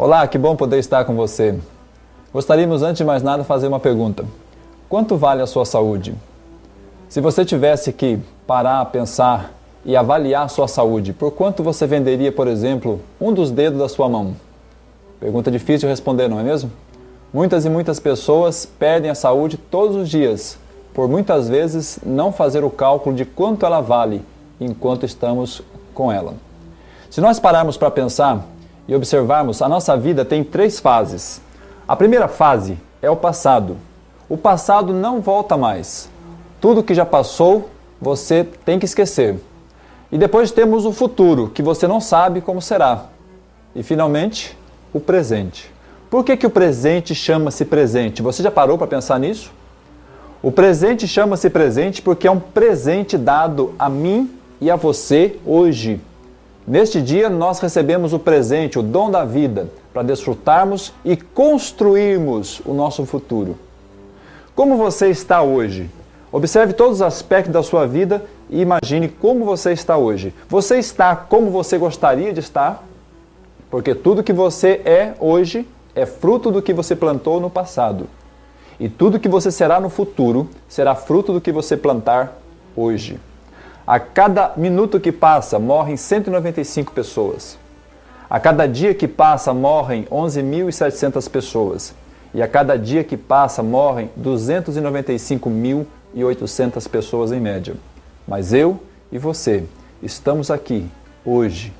Olá, que bom poder estar com você. Gostaríamos, antes de mais nada, fazer uma pergunta. Quanto vale a sua saúde? Se você tivesse que parar, pensar e avaliar a sua saúde, por quanto você venderia, por exemplo, um dos dedos da sua mão? Pergunta difícil de responder, não é mesmo? Muitas e muitas pessoas perdem a saúde todos os dias, por muitas vezes não fazer o cálculo de quanto ela vale enquanto estamos com ela. Se nós pararmos para pensar e observarmos, a nossa vida tem 3 fases. A primeira fase é o passado. O passado não volta mais. Tudo que já passou, você tem que esquecer. E depois temos o futuro, que você não sabe como será. E finalmente, o presente. Por que o presente chama-se presente? Você já parou para pensar nisso? O presente chama-se presente porque é um presente dado a mim e a você hoje. Neste dia nós recebemos o presente, o dom da vida, para desfrutarmos e construirmos o nosso futuro. Como você está hoje? Observe todos os aspectos da sua vida e imagine como você está hoje. Você está como você gostaria de estar? Porque tudo que você é hoje é fruto do que você plantou no passado. E tudo que você será no futuro será fruto do que você plantar hoje. A cada minuto que passa, morrem 195 pessoas. A cada dia que passa, morrem 11.700 pessoas. E a cada dia que passa, morrem 295.800 pessoas em média. Mas eu e você estamos aqui, hoje,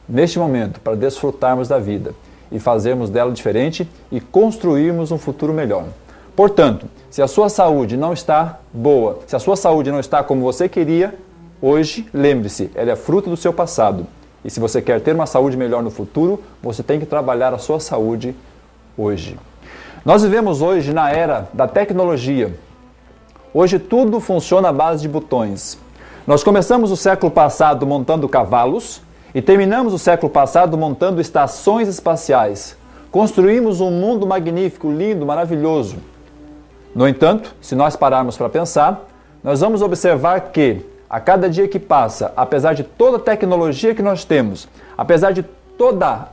neste momento, para desfrutarmos da vida e fazermos dela diferente e construirmos um futuro melhor. Portanto, se a sua saúde não está boa, se a sua saúde não está como você queria, hoje, lembre-se, ela é fruto do seu passado. E se você quer ter uma saúde melhor no futuro, você tem que trabalhar a sua saúde hoje. Nós vivemos hoje na era da tecnologia. Hoje tudo funciona à base de botões. Nós começamos o século passado montando cavalos e terminamos o século passado montando estações espaciais. Construímos um mundo magnífico, lindo, maravilhoso. No entanto, se nós pararmos para pensar, nós vamos observar que a cada dia que passa, apesar de toda a tecnologia que nós temos, apesar de toda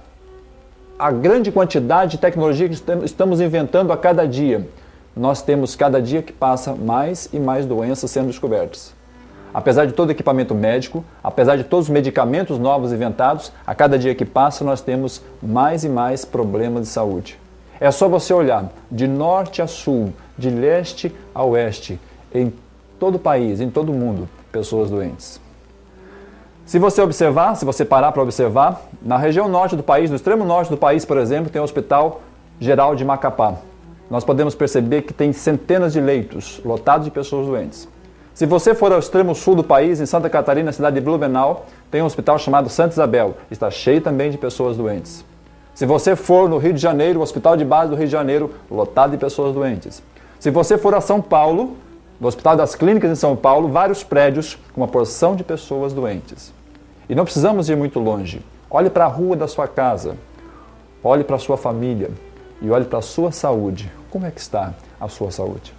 a grande quantidade de tecnologia que estamos inventando a cada dia, nós temos cada dia que passa mais e mais doenças sendo descobertas. Apesar de todo o equipamento médico, apesar de todos os medicamentos novos inventados, a cada dia que passa nós temos mais e mais problemas de saúde. É só você olhar de norte a sul, de leste a oeste, em todo o país, em todo o mundo, pessoas doentes. Se você observar, se você parar para observar, na região norte do país, no extremo norte do país, por exemplo, tem o Hospital Geral de Macapá. Nós podemos perceber que tem centenas de leitos lotados de pessoas doentes. Se você for ao extremo sul do país, em Santa Catarina, na cidade de Blumenau, tem um hospital chamado Santa Isabel. Está cheio também de pessoas doentes. Se você for no Rio de Janeiro, o Hospital de Base do Rio de Janeiro, lotado de pessoas doentes. Se você for a São Paulo, no Hospital das Clínicas em São Paulo, vários prédios com uma porção de pessoas doentes. E não precisamos ir muito longe. Olhe para a rua da sua casa, olhe para a sua família e olhe para a sua saúde. Como é que está a sua saúde?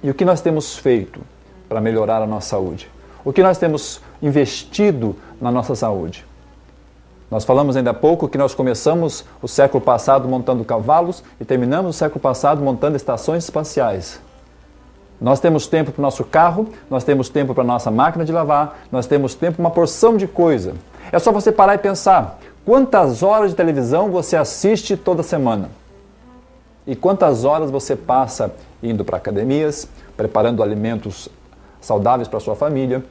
E o que nós temos feito para melhorar a nossa saúde? O que nós temos investido na nossa saúde? Nós falamos ainda há pouco que nós começamos o século passado montando cavalos e terminamos o século passado montando estações espaciais. Nós temos tempo para o nosso carro, nós temos tempo para a nossa máquina de lavar, nós temos tempo para uma porção de coisa. É só você parar e pensar, quantas horas de televisão você assiste toda semana? E quantas horas você passa indo para academias, preparando alimentos saudáveis para a sua família,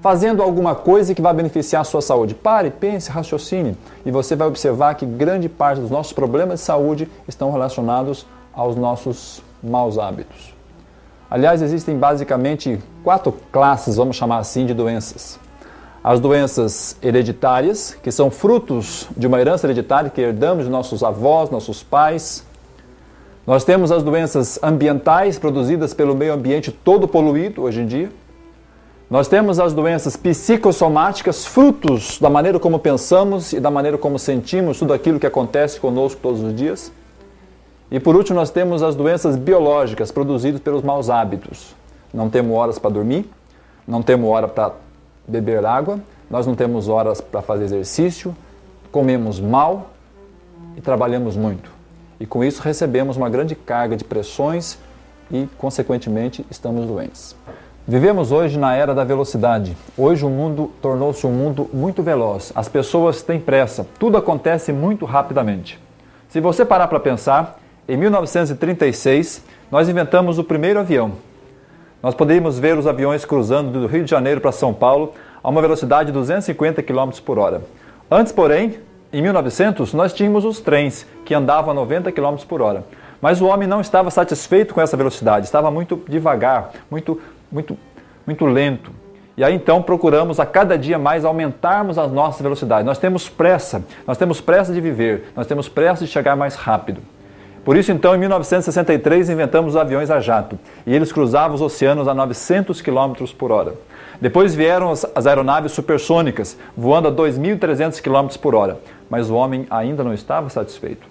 fazendo alguma coisa que vai beneficiar a sua saúde? Pare, pense, raciocine e você vai observar que grande parte dos nossos problemas de saúde estão relacionados aos nossos maus hábitos. Aliás, existem basicamente 4 classes, vamos chamar assim, de doenças. As doenças hereditárias, que são frutos de uma herança hereditária que herdamos de nossos avós, nossos pais. Nós temos as doenças ambientais produzidas pelo meio ambiente todo poluído hoje em dia. Nós temos as doenças psicossomáticas, frutos da maneira como pensamos e da maneira como sentimos tudo aquilo que acontece conosco todos os dias. E por último nós temos as doenças biológicas produzidas pelos maus hábitos. Não temos horas para dormir, não temos hora para beber água, nós não temos horas para fazer exercício, comemos mal, e trabalhamos muito. E com isso recebemos uma grande carga de pressões e, consequentemente, estamos doentes. Vivemos hoje na era da velocidade. Hoje o mundo tornou-se um mundo muito veloz. As pessoas têm pressa. Tudo acontece muito rapidamente. Se você parar para pensar, em 1936, nós inventamos o primeiro avião. Nós poderíamos ver os aviões cruzando do Rio de Janeiro para São Paulo a uma velocidade de 250 km por hora. Antes, porém, em 1900, nós tínhamos os trens, que andavam a 90 km por hora. Mas o homem não estava satisfeito com essa velocidade, estava muito devagar, muito lento. E aí então procuramos a cada dia mais aumentarmos as nossas velocidades. Nós temos pressa de viver, nós temos pressa de chegar mais rápido. Por isso então, em 1963, inventamos os aviões a jato, e eles cruzavam os oceanos a 900 km por hora. Depois vieram as aeronaves supersônicas, voando a 2.300 km por hora, mas o homem ainda não estava satisfeito.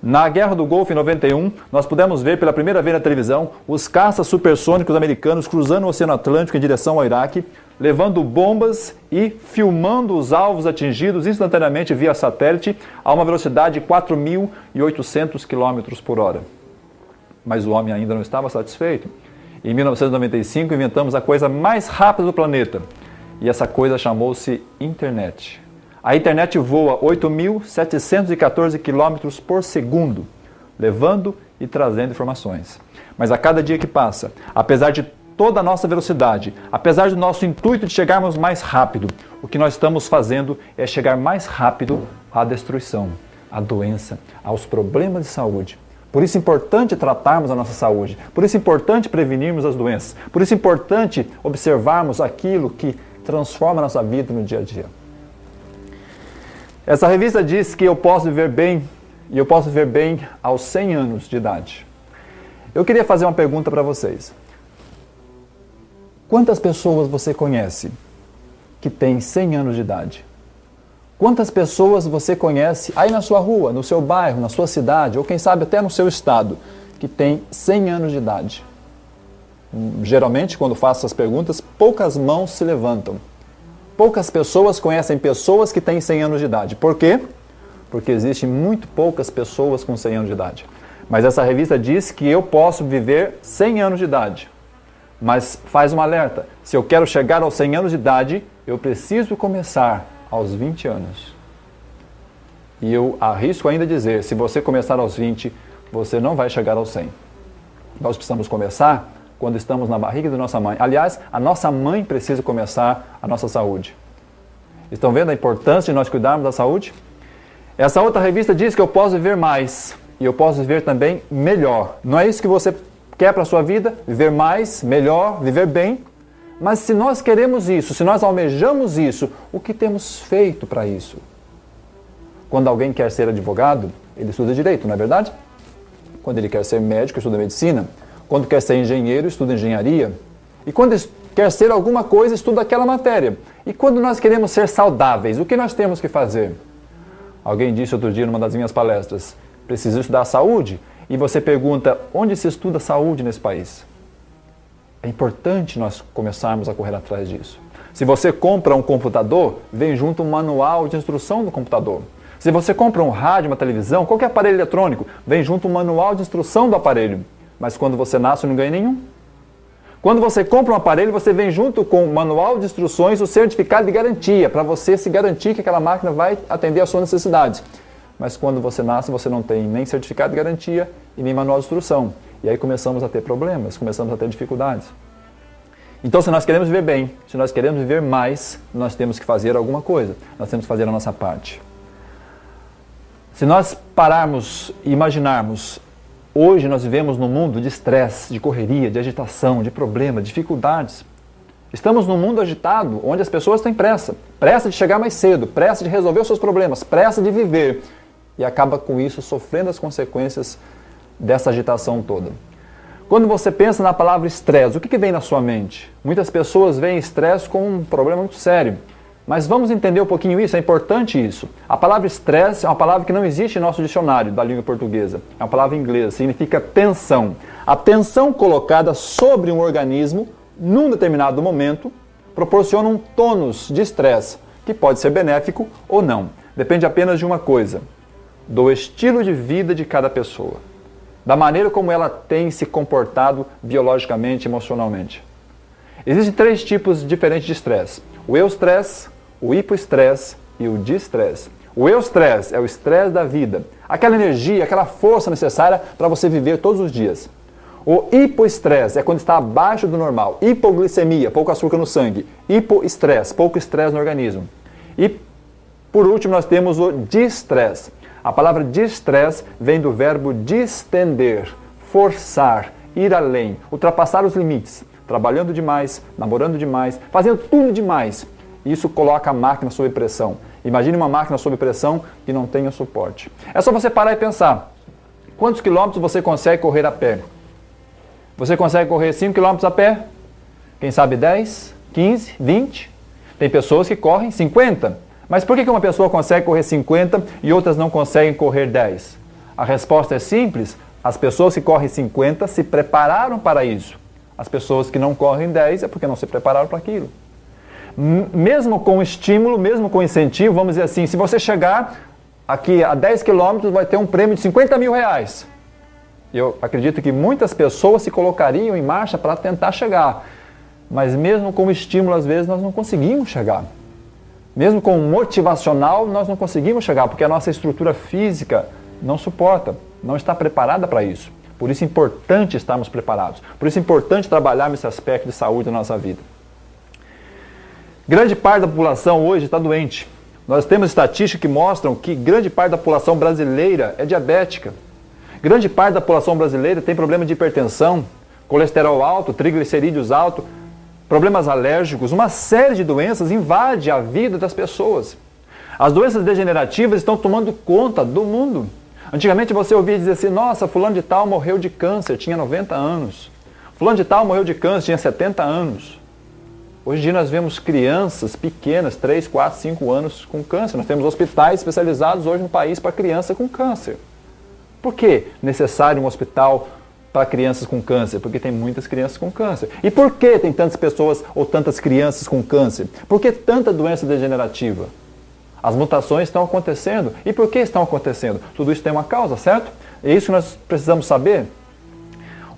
Na Guerra do Golfo, em 91, nós pudemos ver pela primeira vez na televisão os caças supersônicos americanos cruzando o Oceano Atlântico em direção ao Iraque, levando bombas e filmando os alvos atingidos instantaneamente via satélite a uma velocidade de 4.800 km por hora. Mas o homem ainda não estava satisfeito. Em 1995, inventamos a coisa mais rápida do planeta, e essa coisa chamou-se internet. A internet voa 8.714 km por segundo, levando e trazendo informações. Mas a cada dia que passa, apesar de toda a nossa velocidade, apesar do nosso intuito de chegarmos mais rápido, o que nós estamos fazendo é chegar mais rápido à destruição, à doença, aos problemas de saúde. Por isso é importante tratarmos a nossa saúde, por isso é importante prevenirmos as doenças, por isso é importante observarmos aquilo que transforma a nossa vida no dia a dia. Essa revista diz que eu posso viver bem, e eu posso viver bem aos 100 anos de idade. Eu queria fazer uma pergunta para vocês. Quantas pessoas você conhece que têm 100 anos de idade? Quantas pessoas você conhece aí na sua rua, no seu bairro, na sua cidade, ou quem sabe até no seu estado, que tem 100 anos de idade? Geralmente, quando faço essas perguntas, poucas mãos se levantam. Poucas pessoas conhecem pessoas que têm 100 anos de idade. Por quê? Porque existem muito poucas pessoas com 100 anos de idade. Mas essa revista diz que eu posso viver 100 anos de idade. Mas faz um alerta. Se eu quero chegar aos 100 anos de idade, eu preciso começar aos 20 anos. E eu arrisco ainda dizer, se você começar aos 20, você não vai chegar aos 100. Nós precisamos começar quando estamos na barriga da nossa mãe. Aliás, a nossa mãe precisa começar a nossa saúde. Estão vendo a importância de nós cuidarmos da saúde? Essa outra revista diz que eu posso viver mais e eu posso viver também melhor. Não é isso que você quer para a sua vida? Viver mais, melhor, viver bem? Mas se nós queremos isso, se nós almejamos isso, o que temos feito para isso? Quando alguém quer ser advogado, ele estuda direito, não é verdade? Quando ele quer ser médico, estuda medicina. Quando quer ser engenheiro, estuda engenharia. E quando quer ser alguma coisa, estuda aquela matéria. E quando nós queremos ser saudáveis, o que nós temos que fazer? Alguém disse outro dia numa das minhas palestras, preciso estudar saúde? E você pergunta, onde se estuda saúde nesse país? É importante nós começarmos a correr atrás disso. Se você compra um computador, vem junto um manual de instrução do computador. Se você compra um rádio, uma televisão, qualquer aparelho eletrônico, vem junto um manual de instrução do aparelho. Mas quando você nasce, não ganha nenhum. Quando você compra um aparelho, você vem junto com o manual de instruções, o certificado de garantia, para você se garantir que aquela máquina vai atender às suas necessidades. Mas quando você nasce, você não tem nem certificado de garantia e nem manual de instrução. E aí começamos a ter problemas, começamos a ter dificuldades. Então, se nós queremos viver bem, se nós queremos viver mais, nós temos que fazer alguma coisa. Nós temos que fazer a nossa parte. Se nós pararmos e imaginarmos, hoje nós vivemos num mundo de estresse, de correria, de agitação, de problemas, dificuldades. Estamos num mundo agitado, onde as pessoas têm pressa. Pressa de chegar mais cedo, pressa de resolver os seus problemas, pressa de viver. E acaba com isso sofrendo as consequências dessa agitação toda. Quando você pensa na palavra estresse, o que vem na sua mente? Muitas pessoas veem estresse como um problema muito sério. Mas vamos entender um pouquinho isso, é importante isso. A palavra estresse é uma palavra que não existe em nosso dicionário da língua portuguesa. É uma palavra inglesa, significa tensão. A tensão colocada sobre um organismo, num determinado momento, proporciona um tônus de estresse, que pode ser benéfico ou não. Depende apenas de uma coisa. do estilo de vida de cada pessoa, da maneira como ela tem se comportado biologicamente e emocionalmente. Existem 3 tipos diferentes de estresse: o eustresse, o hipoestresse e o distresse. O eustresse é o estresse da vida, aquela energia, aquela força necessária para você viver todos os dias. O hipoestresse é quando está abaixo do normal, hipoglicemia, pouco açúcar no sangue, hipoestresse, pouco estresse no organismo. E por último nós temos o distresse. A palavra distresse vem do verbo distender, forçar, ir além, ultrapassar os limites, trabalhando demais, namorando demais, fazendo tudo demais. Isso coloca a máquina sob pressão. Imagine uma máquina sob pressão que não tenha suporte. É só você parar e pensar. Quantos quilômetros você consegue correr a pé? Você consegue correr 5 quilômetros a pé? Quem sabe 10, 15, 20? Tem pessoas que correm 50. Mas por que uma pessoa consegue correr 50 e outras não conseguem correr 10? A resposta é simples. As pessoas que correm 50 se prepararam para isso. As pessoas que não correm 10 é porque não se prepararam para aquilo. Mesmo com estímulo, mesmo com incentivo, vamos dizer assim, se você chegar aqui a 10 quilômetros, vai ter um prêmio de 50 mil reais. Eu acredito que muitas pessoas se colocariam em marcha para tentar chegar. Mas mesmo com estímulo, às vezes, nós não conseguimos chegar. Mesmo com motivacional, nós não conseguimos chegar, porque a nossa estrutura física não suporta, não está preparada para isso. Por isso é importante estarmos preparados. Por isso é importante trabalharmos esse aspecto de saúde da nossa vida. Grande parte da população hoje está doente. Nós temos estatísticas que mostram que grande parte da população brasileira é diabética. Grande parte da população brasileira tem problema de hipertensão, colesterol alto, triglicerídeos alto, problemas alérgicos, uma série de doenças invade a vida das pessoas. As doenças degenerativas estão tomando conta do mundo. Antigamente você ouvia dizer assim, nossa, fulano de tal morreu de câncer, tinha 90 anos. Fulano de tal morreu de câncer, tinha 70 anos. Hoje em dia nós vemos crianças pequenas, 3, 4, 5 anos com câncer. Nós temos hospitais especializados hoje no país para criança com câncer. Por que necessário um hospital para crianças com câncer? Porque tem muitas crianças com câncer. E por que tem tantas pessoas ou tantas crianças com câncer? Por que tanta doença degenerativa? As mutações estão acontecendo. E por que estão acontecendo? Tudo isso tem uma causa, certo? É isso que nós precisamos saber.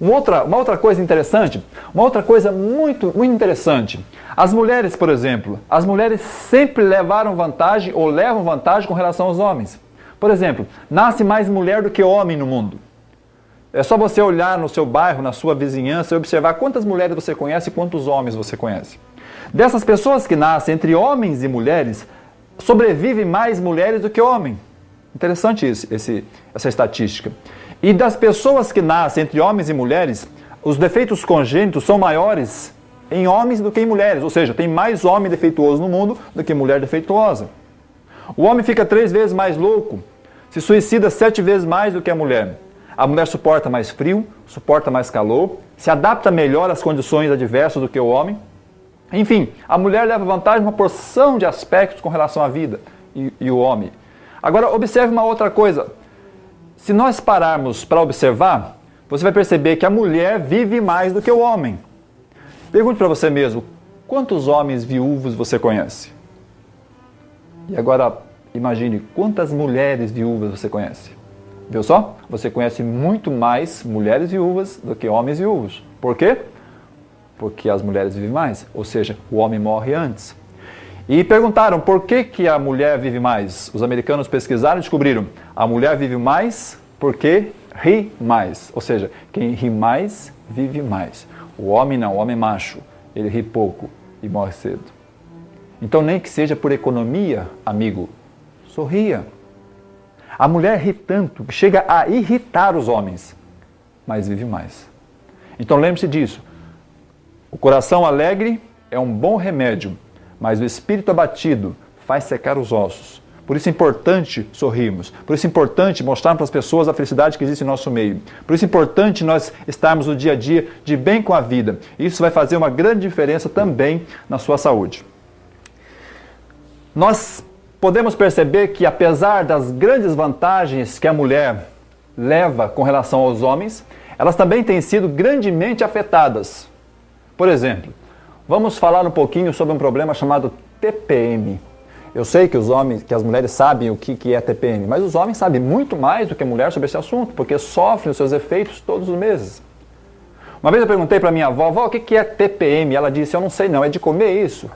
Uma outra coisa interessante, uma outra coisa muito interessante. As mulheres, por exemplo, as mulheres sempre levaram vantagem ou levam vantagem com relação aos homens. Por exemplo, nasce mais mulher do que homem no mundo. É só você olhar no seu bairro, na sua vizinhança e observar quantas mulheres você conhece e quantos homens você conhece. Dessas pessoas que nascem entre homens e mulheres, sobrevivem mais mulheres do que homens. Interessante essa estatística. E das pessoas que nascem entre homens e mulheres, os defeitos congênitos são maiores em homens do que em mulheres. Ou seja, tem mais homem defeituoso no mundo do que mulher defeituosa. O homem fica 3 vezes mais louco, se suicida 7 vezes mais do que a mulher. A mulher suporta mais frio, suporta mais calor, se adapta melhor às condições adversas do que o homem. Enfim, a mulher leva vantagem em uma porção de aspectos com relação à vida e o homem. Agora, observe uma outra coisa. Se nós pararmos para observar, você vai perceber que a mulher vive mais do que o homem. Pergunte para você mesmo, quantos homens viúvos você conhece? E agora, imagine quantas mulheres viúvas você conhece. Viu só? Você conhece muito mais mulheres viúvas do que homens viúvos. Por quê? Porque as mulheres vivem mais, ou seja, o homem morre antes. E perguntaram por que a mulher vive mais. Os americanos pesquisaram e descobriram. A mulher vive mais porque ri mais. Ou seja, quem ri mais, vive mais. O homem não, o homem macho. Ele ri pouco e morre cedo. Então nem que seja por economia, amigo, sorria. A mulher ri tanto que chega a irritar os homens, mas vive mais. Então lembre-se disso. O coração alegre é um bom remédio, mas o espírito abatido faz secar os ossos. Por isso é importante sorrirmos. Por isso é importante mostrar para as pessoas a felicidade que existe em nosso meio. Por isso é importante nós estarmos no dia a dia de bem com a vida. Isso vai fazer uma grande diferença também na sua saúde. Nós podemos perceber que apesar das grandes vantagens que a mulher leva com relação aos homens, elas também têm sido grandemente afetadas. Por exemplo, vamos falar um pouquinho sobre um problema chamado TPM. Eu sei que as mulheres sabem o que é TPM, mas os homens sabem muito mais do que a mulher sobre esse assunto, porque sofrem os seus efeitos todos os meses. Uma vez eu perguntei para minha avó, o que é TPM? Ela disse, eu não sei não, é de comer isso.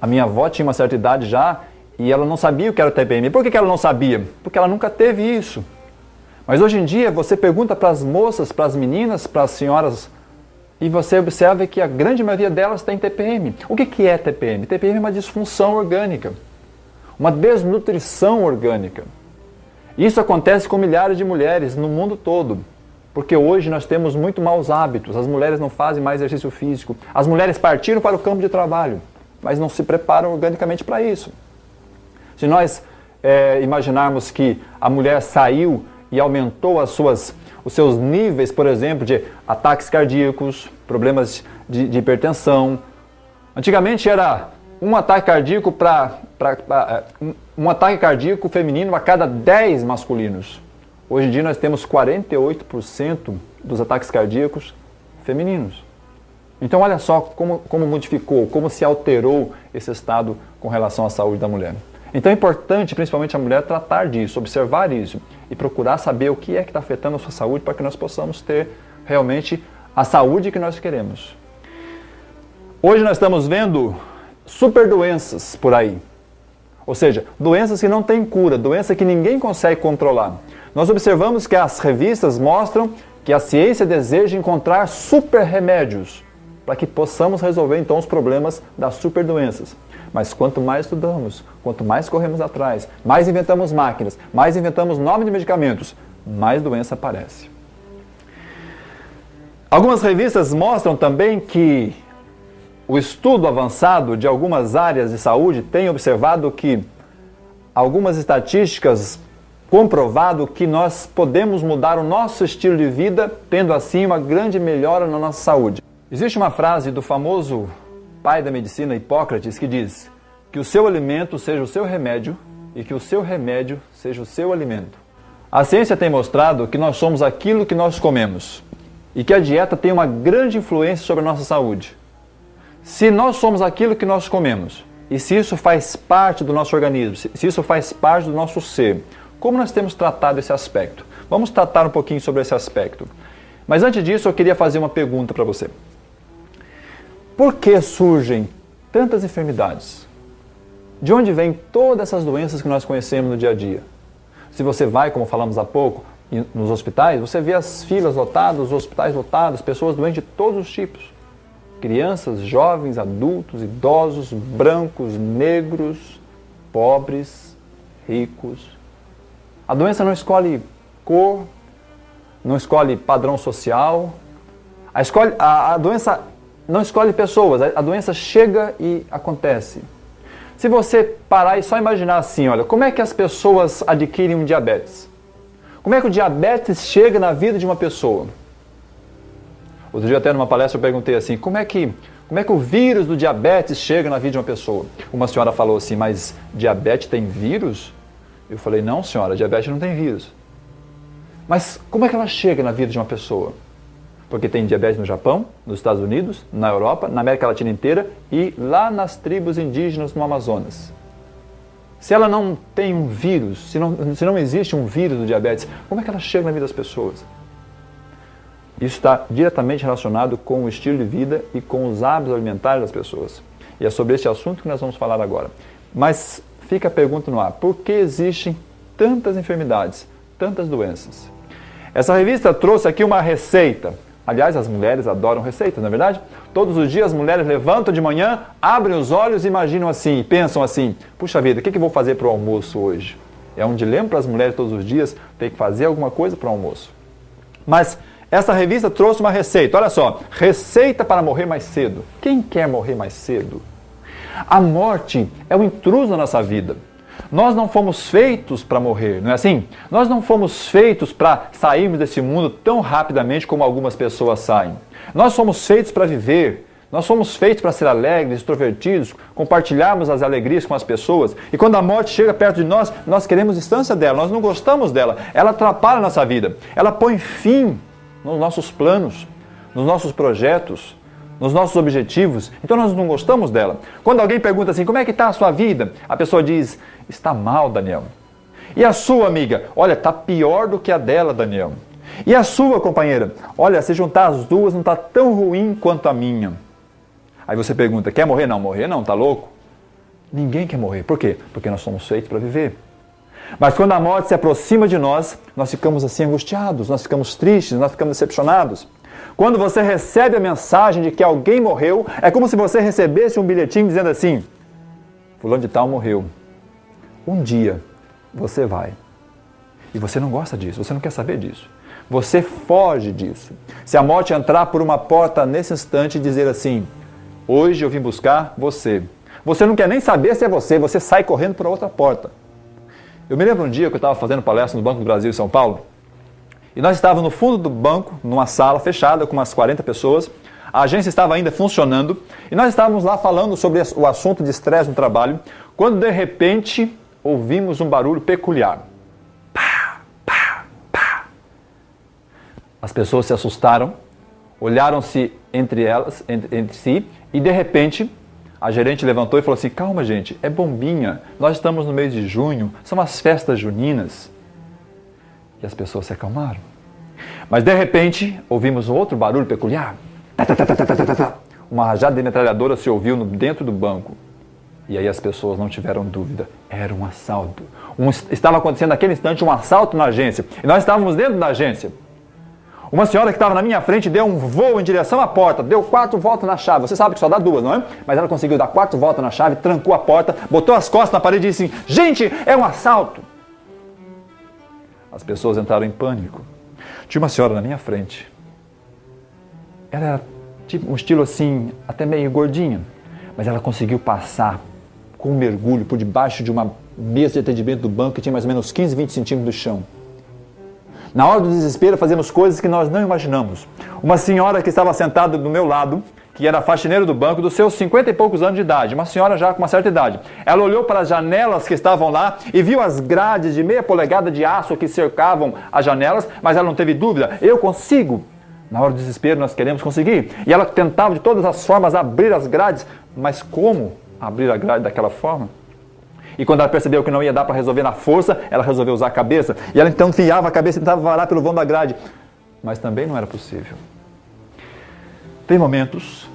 A minha avó tinha uma certa idade já e ela não sabia o que era TPM. Por que ela não sabia? Porque ela nunca teve isso. Mas hoje em dia você pergunta para as moças, para as meninas, para as senhoras, e você observa que a grande maioria delas tem TPM. O que é TPM? TPM é uma disfunção orgânica, uma desnutrição orgânica. Isso acontece com milhares de mulheres no mundo todo, porque hoje nós temos muito maus hábitos, as mulheres não fazem mais exercício físico, as mulheres partiram para o campo de trabalho, mas não se preparam organicamente para isso. Se nós imaginarmos que a mulher saiu e aumentou os seus níveis, por exemplo, de ataques cardíacos, problemas de hipertensão. Antigamente era um ataque cardíaco feminino a cada 10 masculinos. Hoje em dia nós temos 48% dos ataques cardíacos femininos. Então olha só como modificou, como se alterou esse estado com relação à saúde da mulher. Então é importante, principalmente a mulher, tratar disso, observar isso e procurar saber o que é que está afetando a sua saúde para que nós possamos ter realmente a saúde que nós queremos. Hoje nós estamos vendo superdoenças por aí, ou seja, doenças que não têm cura, doença que ninguém consegue controlar. Nós observamos que as revistas mostram que a ciência deseja encontrar super remédios para que possamos resolver então os problemas das superdoenças. Mas quanto mais estudamos, quanto mais corremos atrás, mais inventamos máquinas, mais inventamos nomes de medicamentos, mais doença aparece. Algumas revistas mostram também que o estudo avançado de algumas áreas de saúde tem observado que algumas estatísticas comprovado que nós podemos mudar o nosso estilo de vida, tendo assim uma grande melhora na nossa saúde. Existe uma frase do famoso pai da medicina, Hipócrates, que diz que o seu alimento seja o seu remédio e que o seu remédio seja o seu alimento. A ciência tem mostrado que nós somos aquilo que nós comemos e que a dieta tem uma grande influência sobre a nossa saúde. Se nós somos aquilo que nós comemos e se isso faz parte do nosso organismo, se isso faz parte do nosso ser, como nós temos tratado esse aspecto? Vamos tratar um pouquinho sobre esse aspecto. Mas antes disso, eu queria fazer uma pergunta para você. Por que surgem tantas enfermidades? De onde vêm todas essas doenças que nós conhecemos no dia a dia? Se você vai, como falamos há pouco, nos hospitais, você vê as filas lotadas, os hospitais lotados, pessoas doentes de todos os tipos. Crianças, jovens, adultos, idosos, brancos, negros, pobres, ricos. A doença não escolhe cor, não escolhe padrão social. A doença não escolhe pessoas, a doença chega e acontece. Se você parar e só imaginar assim, olha, como é que as pessoas adquirem um diabetes? Como é que o diabetes chega na vida de uma pessoa? Outro dia até numa palestra eu perguntei assim, como é que o vírus do diabetes chega na vida de uma pessoa? Uma senhora falou assim, mas diabetes tem vírus? Eu falei, não senhora, diabetes não tem vírus. Mas como é que ela chega na vida de uma pessoa? Porque tem diabetes no Japão, nos Estados Unidos, na Europa, na América Latina inteira e lá nas tribos indígenas no Amazonas. Se ela não tem um vírus, se não existe um vírus do diabetes, como é que ela chega na vida das pessoas? Isso está diretamente relacionado com o estilo de vida e com os hábitos alimentares das pessoas. E é sobre este assunto que nós vamos falar agora. Mas fica a pergunta no ar, por que existem tantas enfermidades, tantas doenças? Essa revista trouxe aqui uma receita. Aliás, as mulheres adoram receitas, não é verdade? Todos os dias as mulheres levantam de manhã, abrem os olhos e imaginam assim, pensam assim, puxa vida, o que eu vou fazer para o almoço hoje? É um dilema para as mulheres todos os dias, ter que fazer alguma coisa para o almoço. Mas essa revista trouxe uma receita, olha só, receita para morrer mais cedo. Quem quer morrer mais cedo? A morte é um intruso na nossa vida. Nós não fomos feitos para morrer, não é assim? Nós não fomos feitos para sairmos desse mundo tão rapidamente como algumas pessoas saem. Nós fomos feitos para viver, nós fomos feitos para ser alegres, extrovertidos, compartilharmos as alegrias com as pessoas. E quando a morte chega perto de nós, nós queremos distância dela, nós não gostamos dela. Ela atrapalha a nossa vida, ela põe fim nos nossos planos, nos nossos projetos, nos nossos objetivos, então nós não gostamos dela. Quando alguém pergunta assim, como é que está a sua vida? A pessoa diz, está mal, Daniel. E a sua amiga? Olha, está pior do que a dela, Daniel. E a sua companheira? Olha, se juntar as duas não está tão ruim quanto a minha. Aí você pergunta, quer morrer? Não, morrer não, tá louco? Ninguém quer morrer. Por quê? Porque nós somos feitos para viver. Mas quando a morte se aproxima de nós, nós ficamos assim angustiados, nós ficamos tristes, nós ficamos decepcionados. Quando você recebe a mensagem de que alguém morreu, é como se você recebesse um bilhetinho dizendo assim, fulano de tal morreu. Um dia você vai. E você não gosta disso, você não quer saber disso. Você foge disso. Se a morte entrar por uma porta nesse instante e dizer assim, hoje eu vim buscar você. Você não quer nem saber se é você sai correndo para outra porta. Eu me lembro um dia que eu estava fazendo palestra no Banco do Brasil em São Paulo, e nós estávamos no fundo do banco, numa sala fechada com umas 40 pessoas, a agência estava ainda funcionando, e nós estávamos lá falando sobre o assunto de estresse no trabalho, quando de repente ouvimos um barulho peculiar. Pá, pá, pá. As pessoas se assustaram, olharam-se entre si, e de repente a gerente levantou e falou assim, calma gente, é bombinha, nós estamos no mês de junho, são as festas juninas. E as pessoas se acalmaram. Mas de repente, ouvimos um outro barulho peculiar. Uma rajada de metralhadora se ouviu dentro do banco. E aí as pessoas não tiveram dúvida, era um assalto. Estava acontecendo naquele instante um assalto na agência. E nós estávamos dentro da agência. Uma senhora que estava na minha frente deu um voo em direção à porta, deu 4 voltas na chave. Você sabe que só dá 2, não é? Mas ela conseguiu dar 4 voltas na chave, trancou a porta, botou as costas na parede e disse assim, gente, é um assalto. As pessoas entraram em pânico. Tinha uma senhora na minha frente. Ela era tipo um estilo assim, até meio gordinha. Mas ela conseguiu passar com um mergulho por debaixo de uma mesa de atendimento do banco que tinha mais ou menos 15, 20 centímetros do chão. Na hora do desespero, fazemos coisas que nós não imaginamos. Uma senhora que estava sentada do meu lado, que era faxineira do banco, dos seus 50 e poucos anos de idade, uma senhora já com uma certa idade. Ela olhou para as janelas que estavam lá e viu as grades de meia polegada de aço que cercavam as janelas, mas ela não teve dúvida, eu consigo. Na hora do desespero, nós queremos conseguir. E ela tentava de todas as formas abrir as grades, mas como abrir a grade daquela forma? E quando ela percebeu que não ia dar para resolver na força, ela resolveu usar a cabeça. E ela então enfiava a cabeça e tentava varar pelo vão da grade. Mas também não era possível. Tem momentos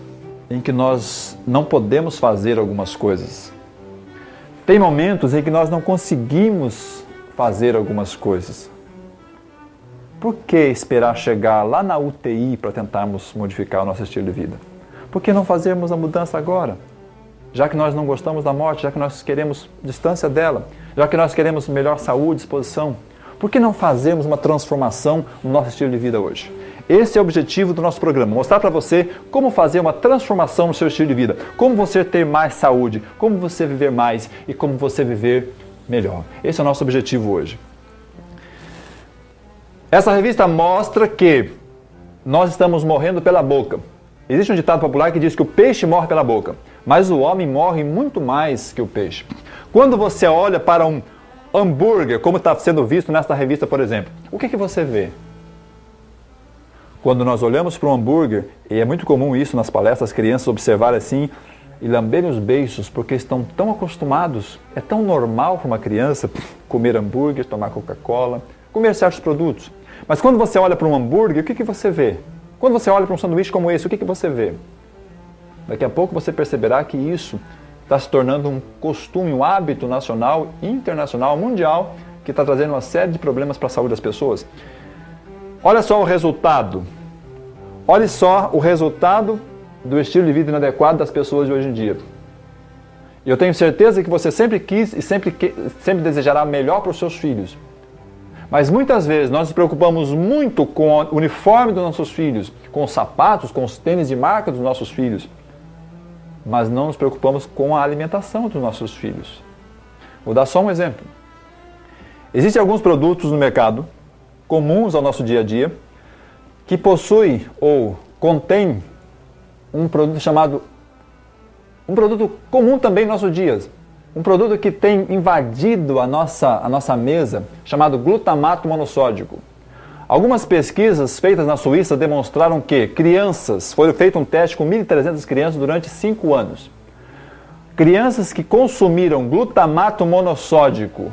em que nós não podemos fazer algumas coisas. Tem momentos em que nós não conseguimos fazer algumas coisas. Por que esperar chegar lá na UTI para tentarmos modificar o nosso estilo de vida? Por que não fazermos a mudança agora? Já que nós não gostamos da morte, já que nós queremos distância dela, já que nós queremos melhor saúde, disposição, por que não fazermos uma transformação no nosso estilo de vida hoje? Esse é o objetivo do nosso programa, mostrar para você como fazer uma transformação no seu estilo de vida, como você ter mais saúde, como você viver mais e como você viver melhor. Esse é o nosso objetivo hoje. Essa revista mostra que nós estamos morrendo pela boca. Existe um ditado popular que diz que o peixe morre pela boca, mas o homem morre muito mais que o peixe. Quando você olha para um hambúrguer, como está sendo visto nesta revista, por exemplo, o que você vê? Quando nós olhamos para um hambúrguer, e é muito comum isso nas palestras, as crianças observarem assim e lamberem os beiços, porque estão tão acostumados, é tão normal para uma criança comer hambúrguer, tomar Coca-Cola, comer certos produtos. Mas quando você olha para um hambúrguer, o que você vê? Quando você olha para um sanduíche como esse, o que você vê? Daqui a pouco você perceberá que isso está se tornando um costume, um hábito nacional, internacional, mundial, que está trazendo uma série de problemas para a saúde das pessoas. Olha só o resultado. Olhe só o resultado do estilo de vida inadequado das pessoas de hoje em dia. Eu tenho certeza que você sempre quis e sempre desejará melhor para os seus filhos. Mas muitas vezes nós nos preocupamos muito com o uniforme dos nossos filhos, com os sapatos, com os tênis de marca dos nossos filhos, mas não nos preocupamos com a alimentação dos nossos filhos. Vou dar só um exemplo. Existem alguns produtos no mercado, comuns ao nosso dia a dia, que possuem ou contêm um produto chamado, um produto comum também nos nossos dias, um produto que tem invadido a nossa mesa, chamado glutamato monossódico. Algumas pesquisas feitas na Suíça demonstraram que foi feito um teste com 1.300 crianças durante 5 anos. Crianças que consumiram glutamato monossódico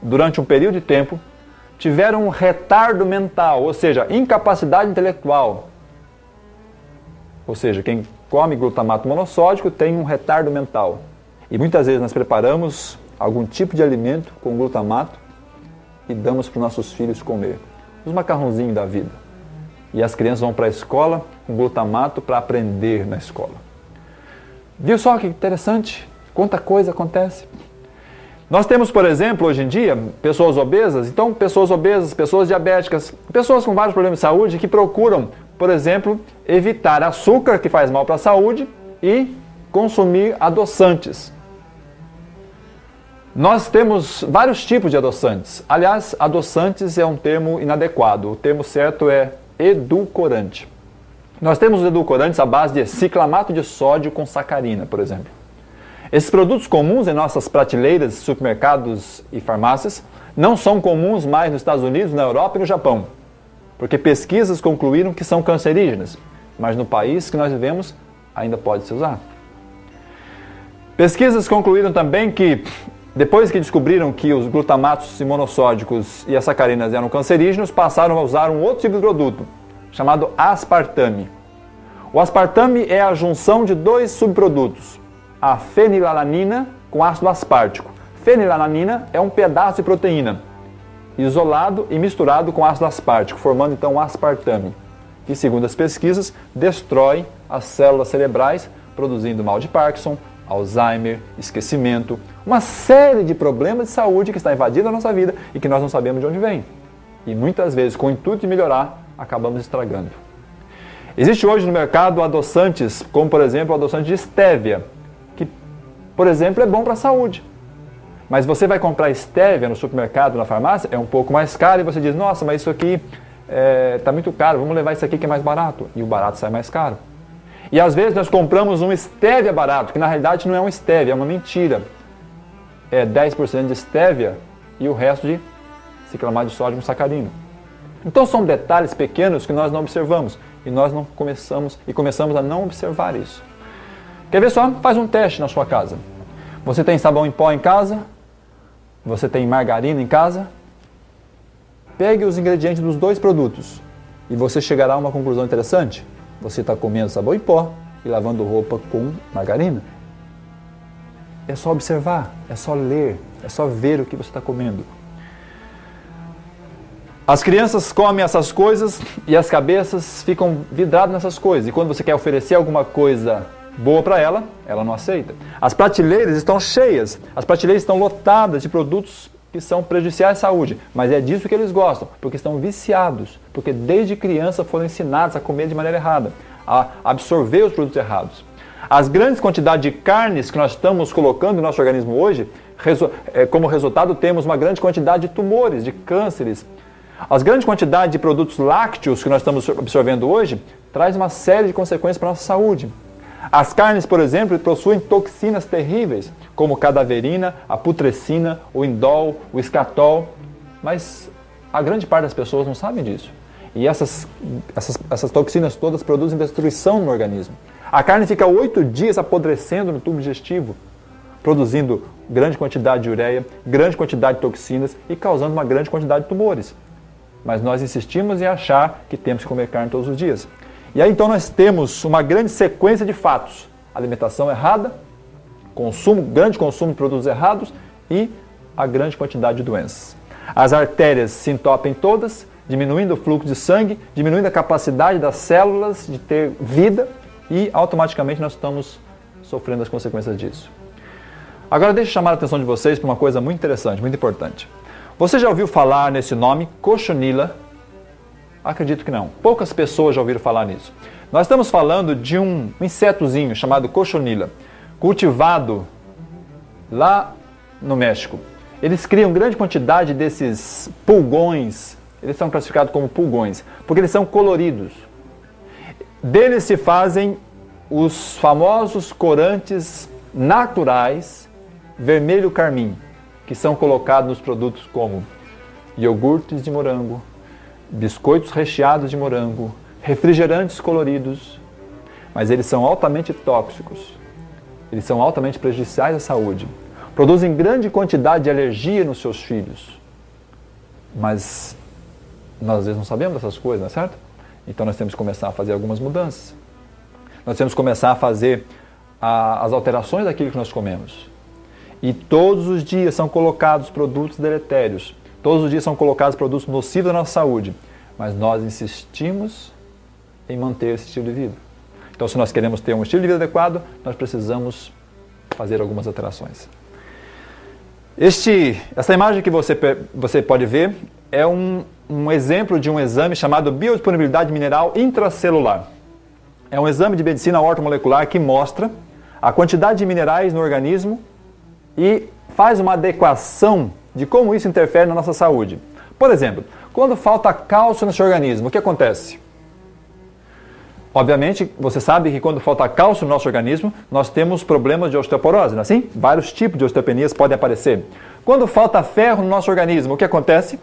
durante um período de tempo tiveram um retardo mental, ou seja, incapacidade intelectual. Ou seja, quem come glutamato monossódico tem um retardo mental. E muitas vezes nós preparamos algum tipo de alimento com glutamato e damos para os nossos filhos comer. Os macarrãozinhos da vida. E as crianças vão para a escola com glutamato para aprender na escola. Viu só que interessante? Quanta coisa acontece. Nós temos, por exemplo, hoje em dia, pessoas obesas, pessoas diabéticas, pessoas com vários problemas de saúde que procuram, por exemplo, evitar açúcar, que faz mal para a saúde, e consumir adoçantes. Nós temos vários tipos de adoçantes. Aliás, adoçantes é um termo inadequado. O termo certo é edulcorante. Nós temos os edulcorantes à base de ciclamato de sódio com sacarina, por exemplo. Esses produtos comuns em nossas prateleiras, supermercados e farmácias não são comuns mais nos Estados Unidos, na Europa e no Japão, porque pesquisas concluíram que são cancerígenas, mas no país que nós vivemos ainda pode se usar. Pesquisas concluíram também que, depois que descobriram que os glutamatos monossódicos e as sacarinas eram cancerígenos, passaram a usar um outro tipo de produto, chamado aspartame. O aspartame é a junção de 2 subprodutos, a fenilalanina com ácido aspartico. Fenilalanina é um pedaço de proteína, isolado e misturado com ácido aspartico, formando então o aspartame, que, segundo as pesquisas, destrói as células cerebrais, produzindo mal de Parkinson, Alzheimer, esquecimento, uma série de problemas de saúde que está invadindo a nossa vida e que nós não sabemos de onde vem. E muitas vezes, com o intuito de melhorar, acabamos estragando. Existe hoje no mercado adoçantes, como por exemplo o adoçante de stevia, que, por exemplo, é bom para a saúde. Mas você vai comprar stevia no supermercado, na farmácia, é um pouco mais caro e você diz, nossa, mas isso aqui está muito caro, vamos levar isso aqui que é mais barato. E o barato sai mais caro. E às vezes nós compramos um stevia barato, que na realidade não é um stevia, é uma mentira. É 10% de stevia e o resto de ciclamato de sódio com sacarina. Então são detalhes pequenos que nós não observamos e nós não começamos a não observar isso. Quer ver só? Faz um teste na sua casa. Você tem sabão em pó em casa? Você tem margarina em casa? Pegue os ingredientes dos 2 produtos e você chegará a uma conclusão interessante. Você está comendo sabão em pó e lavando roupa com margarina. É só observar, é só ler, é só ver o que você está comendo. As crianças comem essas coisas e as cabeças ficam vidradas nessas coisas. E quando você quer oferecer alguma coisa boa para ela, ela não aceita. As prateleiras estão cheias, as prateleiras estão lotadas de produtos que são prejudiciais à saúde. Mas é disso que eles gostam, porque estão viciados. Porque desde criança foram ensinados a comer de maneira errada, a absorver os produtos errados. As grandes quantidades de carnes que nós estamos colocando no nosso organismo hoje, como resultado temos uma grande quantidade de tumores, de cânceres. As grandes quantidades de produtos lácteos que nós estamos absorvendo hoje traz uma série de consequências para a nossa saúde. As carnes, por exemplo, possuem toxinas terríveis, como cadaverina, a putrescina, o indol, o escatol, mas a grande parte das pessoas não sabe disso. E essas toxinas todas produzem destruição no organismo. A carne fica 8 dias apodrecendo no tubo digestivo, produzindo grande quantidade de ureia, grande quantidade de toxinas e causando uma grande quantidade de tumores. Mas nós insistimos em achar que temos que comer carne todos os dias. E aí então nós temos uma grande sequência de fatos. Alimentação errada, grande consumo de produtos errados e a grande quantidade de doenças. As artérias se entopem todas, diminuindo o fluxo de sangue, diminuindo a capacidade das células de ter vida e automaticamente nós estamos sofrendo as consequências disso. Agora deixa eu chamar a atenção de vocês para uma coisa muito interessante, muito importante. Você já ouviu falar nesse nome, cochonila? Acredito que não. Poucas pessoas já ouviram falar nisso. Nós estamos falando de um insetozinho chamado cochonila, cultivado lá no México. Eles criam grande quantidade desses pulgões, eles são classificados como pulgões, porque eles são coloridos. Deles se fazem os famosos corantes naturais vermelho carmim, que são colocados nos produtos como iogurtes de morango, biscoitos recheados de morango, refrigerantes coloridos, mas eles são altamente tóxicos, eles são altamente prejudiciais à saúde, produzem grande quantidade de alergia nos seus filhos, mas nós às vezes não sabemos dessas coisas, não é certo? Então nós temos que começar a fazer algumas mudanças, nós temos que começar a fazer as alterações daquilo que nós comemos, e todos os dias são colocados produtos deletérios, todos os dias são colocados produtos nocivos à nossa saúde, mas nós insistimos em manter esse estilo de vida. Então, se nós queremos ter um estilo de vida adequado, nós precisamos fazer algumas alterações. Essa imagem que você pode ver é um exemplo de um exame chamado biodisponibilidade mineral intracelular. É um exame de medicina ortomolecular que mostra a quantidade de minerais no organismo e faz uma adequação de como isso interfere na nossa saúde. Por exemplo, quando falta cálcio no seu organismo, o que acontece? Obviamente, você sabe que quando falta cálcio no nosso organismo, nós temos problemas de osteoporose, não é assim? Vários tipos de osteopenias podem aparecer. Quando falta ferro no nosso organismo, o que acontece?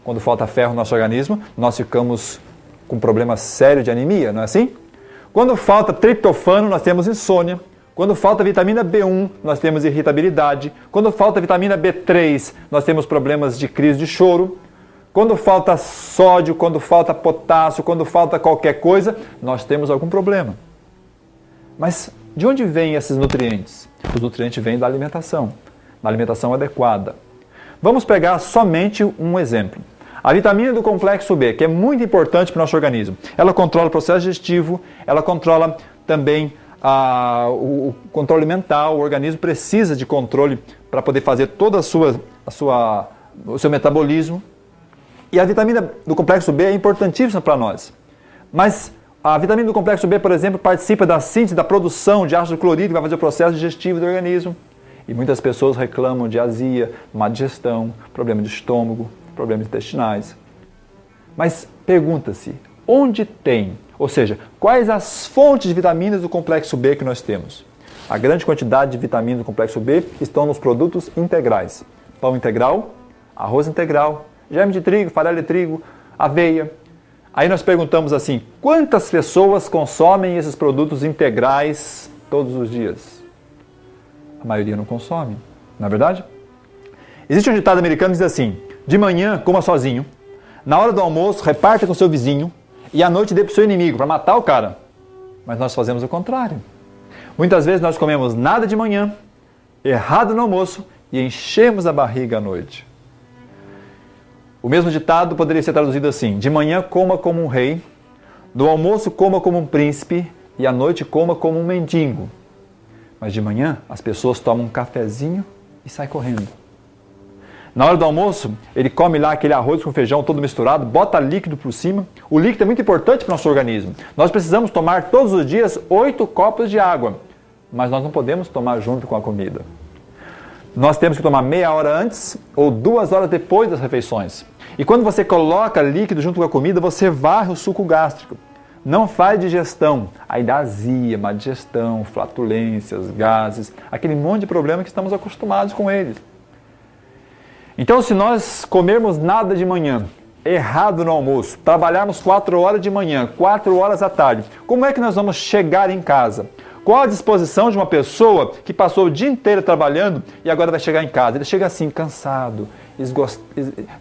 Quando falta ferro no nosso organismo, nós ficamos com problemas sérios de anemia, não é assim? Quando falta triptofano, nós temos insônia. Quando falta vitamina B1, nós temos irritabilidade. Quando falta vitamina B3, nós temos problemas de crise de choro. Quando falta sódio, quando falta potássio, quando falta qualquer coisa, nós temos algum problema. Mas de onde vêm esses nutrientes? Os nutrientes vêm da alimentação adequada. Vamos pegar somente um exemplo. A vitamina do complexo B, que é muito importante para o nosso organismo. Ela controla o processo digestivo, ela controla também o controle mental. O organismo precisa de controle para poder fazer todo o seu metabolismo. E a vitamina do complexo B é importantíssima para nós. Mas a vitamina do complexo B, por exemplo, participa da síntese, da produção de ácido clorídrico, que vai fazer o processo digestivo do organismo. E muitas pessoas reclamam de azia, má digestão, problema de estômago, problemas intestinais. Mas pergunta-se, onde tem? Ou seja, quais as fontes de vitaminas do complexo B que nós temos? A grande quantidade de vitaminas do complexo B estão nos produtos integrais. Pão integral, arroz integral, germe de trigo, farelo de trigo, aveia. Aí nós perguntamos assim, quantas pessoas consomem esses produtos integrais todos os dias? A maioria não consome, não é verdade? Existe um ditado americano que diz assim, de manhã coma sozinho, na hora do almoço reparta com seu vizinho e à noite dê para o seu inimigo, para matar o cara. Mas nós fazemos o contrário. Muitas vezes nós comemos nada de manhã, errado no almoço e enchemos a barriga à noite. O mesmo ditado poderia ser traduzido assim, de manhã coma como um rei, no almoço coma como um príncipe e à noite coma como um mendigo. Mas de manhã as pessoas tomam um cafezinho e saem correndo. Na hora do almoço, ele come lá aquele arroz com feijão todo misturado, bota líquido por cima. O líquido é muito importante para o nosso organismo. Nós precisamos tomar todos os dias 8 copos de água, mas nós não podemos tomar junto com a comida. Nós temos que tomar meia hora antes ou 2 horas depois das refeições. E quando você coloca líquido junto com a comida, você varre o suco gástrico. Não faz digestão. Aí dá azia, má digestão, flatulências, gases, aquele monte de problema que estamos acostumados com eles. Então, se nós comermos nada de manhã, errado no almoço, trabalharmos 4 horas de manhã, 4 horas à tarde, como é que nós vamos chegar em casa? Qual a disposição de uma pessoa que passou o dia inteiro trabalhando e agora vai chegar em casa? Ele chega assim, cansado,